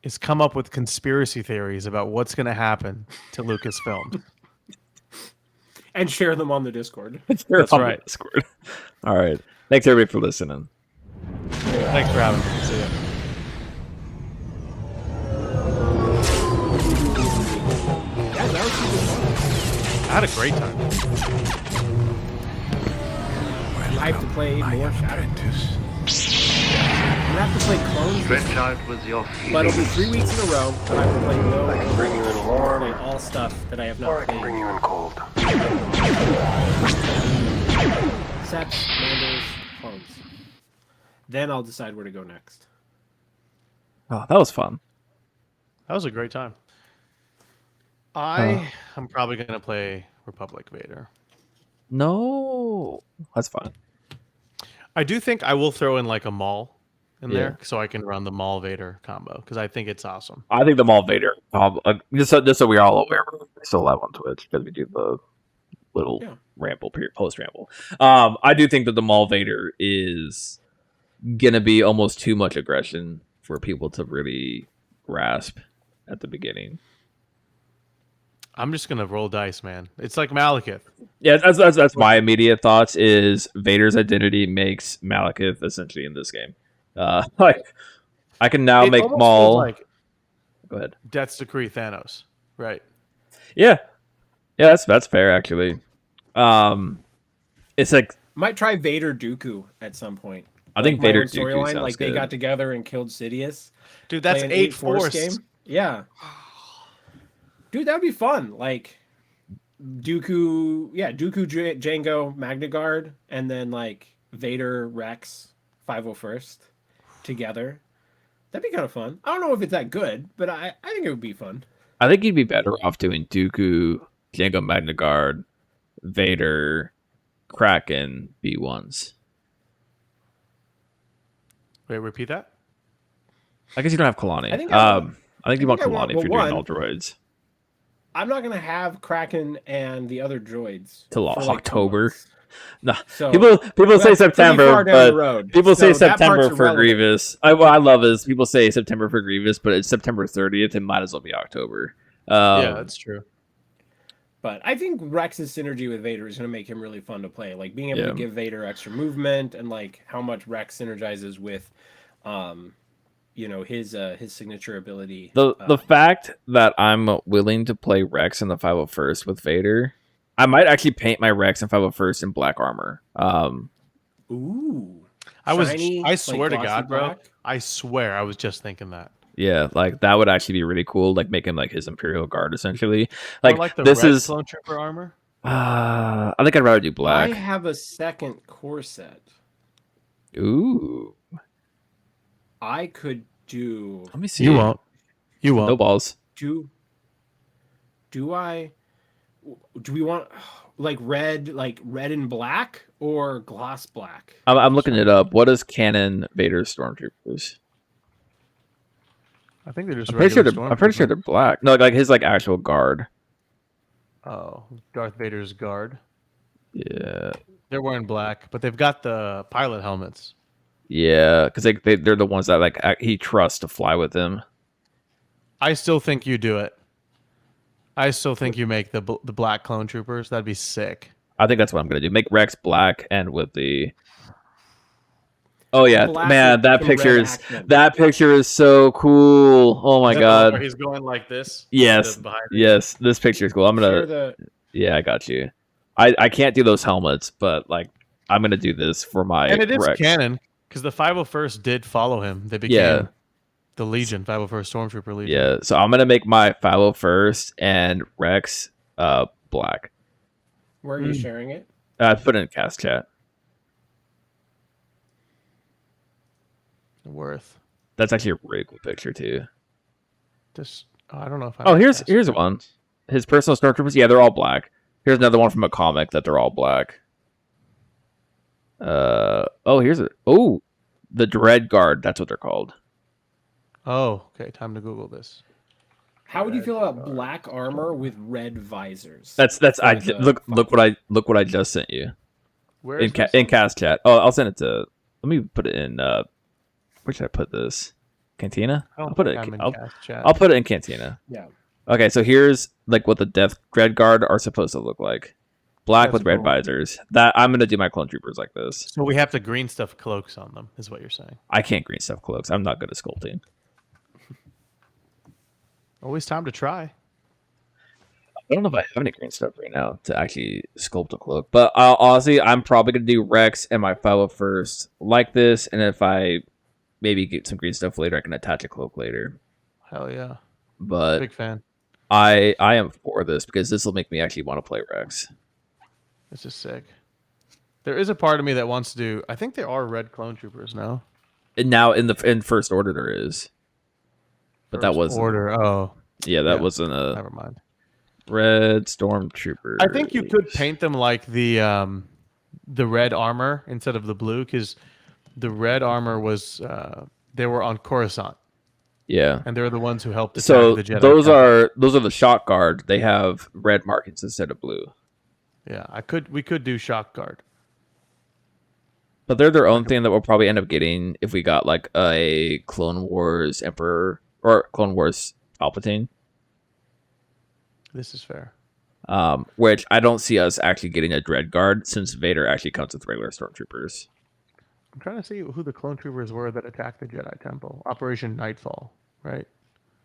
is come up with conspiracy theories about what's going to happen to Lucasfilm. And share them on the Discord. That's right. Discord. All right. Thanks everybody for listening. Thanks for having me. See ya. Yeah, that was super fun. I had a great time. I have to play more Shadow. Apprentice. I'm gonna have to play clones, Stretch out with your but it'll be feelings. 3 weeks in a row. And I have to play I can bring you in play warm, all stuff that I have or I not can bring played. you in cold. Sets, Mandos, clones. Then I'll decide where to go next. Oh, that was fun. That was a great time. I'm probably going to play Republic Vader. No, that's fine. I do think I will throw in like a Maul in Yeah. there so I can run the Maul Vader combo because I think it's awesome. I think the Maul Vader, just so we're all aware, we're still live on Twitch because we do the little ramble period, post ramble. I do think that the Maul Vader is gonna be almost too much aggression for people to really grasp at the beginning. I'm just going to roll dice, man. It's like Malekith. Yeah, that's my immediate thoughts. Is Vader's identity makes Malekith essentially in this game. Like I can now It make almost Maul. feels like Go ahead. Death's Decree Thanos. Right. Yeah, that's fair actually. It's like Might try Vader Dooku at some point. I think my Vader own Dooku storyline, sounds like good. they got together and killed Sidious. Dude, that's play an 8 Force Force game. Yeah. Dude, that'd be fun. Like Dooku, Django, Magna Guard, and then like Vader, Rex, 501st together. That'd be kind of fun. I don't know if it's that good, but I think it would be fun. I think you'd be better off doing Dooku, Django Magna Guard, Vader, Kraken, B1s. Wait, repeat that? I guess you don't have Kalani. I think I want- I think you want I want- Kalani well, if you're doing one- all droids. I'm not gonna have Kraken and the other droids Till for, like, 2 October. months. No, So people say that's pretty September, far down the but road. people say So that September part's for irrelevant. Grievous. What I love is people say September for Grievous, but it's September 30th. It might as well be October. Yeah, that's true. But I think Rex's synergy with Vader is going to make him really fun to play. Like being able Yeah. to give Vader extra movement and like how much Rex synergizes with, his signature ability. The fact that I'm willing to play Rex in the 501st with Vader, I might actually paint my Rex in 501st in black armor. Ooh, I like, swear to glossy God, bro. black? I swear I was just thinking that. Yeah, like that would actually be really cool. Like make him like his Imperial Guard essentially. Or Like, like the this red is. Clone Trooper armor. I think I'd rather do black. I have a second core set. Ooh, I could do. let me see. You won't. You won't. No balls. Do we want like red and black or gloss black? I'm looking it up. What is canon Vader Stormtroopers? I think they're just. I'm pretty sure regular they're. I'm pretty sure Stormtrooper. they're black. No, like his like actual guard. Oh, Darth Vader's guard. Yeah, They're wearing black, but they've got the pilot helmets. yeah, because they're the ones that like he trusts to fly with him. I still think you do it. I still think you make the black clone troopers. That'd be sick. I think that's what I'm gonna do. Make Rex black and with the. Oh yeah, Black man, with that some picture red is accent. so cool. Oh my Is that the one where god. he's going like this. Yes, Behind him? yes, this picture is cool. I'm Share gonna. the Yeah, I got you. I can't do those helmets, but like I'm gonna do this for my And it is Rex. canon because the 501st did follow him. They became Yeah. the Legion, 501st Stormtrooper Legion. Yeah, so I'm gonna make my 501st and Rex black. where are you sharing it? I put it in cast chat. Worth. That's actually a really cool picture too. Just I don't know if I. Oh, here's one. His personal stormtroopers. Yeah, they're all black. Here's another one from a comic that they're all black. Here's it. The Dread Guard. That's what they're called. Oh, okay. Time to Google this. How would you feel about black armor with red visors? That's For I the look what I just sent you Where in is this? in cast chat. Oh, I'll send it to. Let me put it in. Where should I put this? Cantina. I don't I'll put think it. I'm in I'll cast chat. put it in Cantina. Yeah. Okay, so here's like what the Dread Guard are supposed to look like. Black That's with red cool. visors. That I'm gonna do my clone troopers like this. So we have to green stuff cloaks on them, is what you're saying. I can't green stuff cloaks. I'm not good at sculpting. Always time to try. I don't know if I have any green stuff right now to actually sculpt a cloak. But honestly, I'm probably gonna do Rex and my Phyla first like this, and if I maybe get some green stuff later, I can attach a cloak later. Hell yeah. But Big fan. I am for this because this will make me actually want to play Rex. This is sick. There is a part of me that wants to do. I think there are red clone troopers now. And now in First Order there is, but that First wasn't. order. Oh, Yeah, that Yeah. wasn't a never mind. red stormtrooper. I think you could paint them like the red armor instead of the blue, because the red armor was they were on Coruscant, Yeah. and they're the ones who helped attack So the Jedi. those Temple. are the shock guard. They have red markings instead of blue. Yeah, we could do shock guard. But they're their own thing that we'll probably end up getting if we got like a Clone Wars Emperor or Clone Wars Palpatine. This is fair. Which I don't see us actually getting a Dread Guard since Vader actually comes with regular stormtroopers. I'm trying to see who the clone troopers were that attacked the Jedi Temple. Operation Nightfall, right?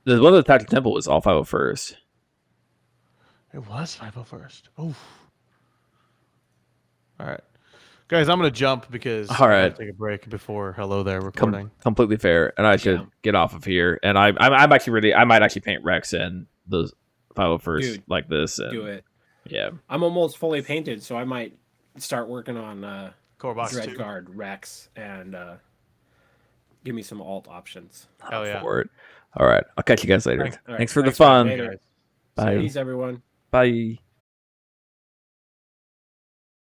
The one that attacked the temple was all 501st. It was 501st. Oof. All right. Guys, I'm going to jump because All right. I gotta take a break before Hello There recording. Completely fair, and I should get off of here. And I'm actually really I might actually paint Rex and the 501st Dude, like this. And, Do it. Yeah. I'm almost fully painted, so I might start working on Core Box Dread 2. Guard Rex and give me some alt options. Hell yeah. For it. All right, I'll catch you guys later. Thanks. All right, Thanks for the thanks, man. fun. Later. Bye. Peace, everyone. Bye.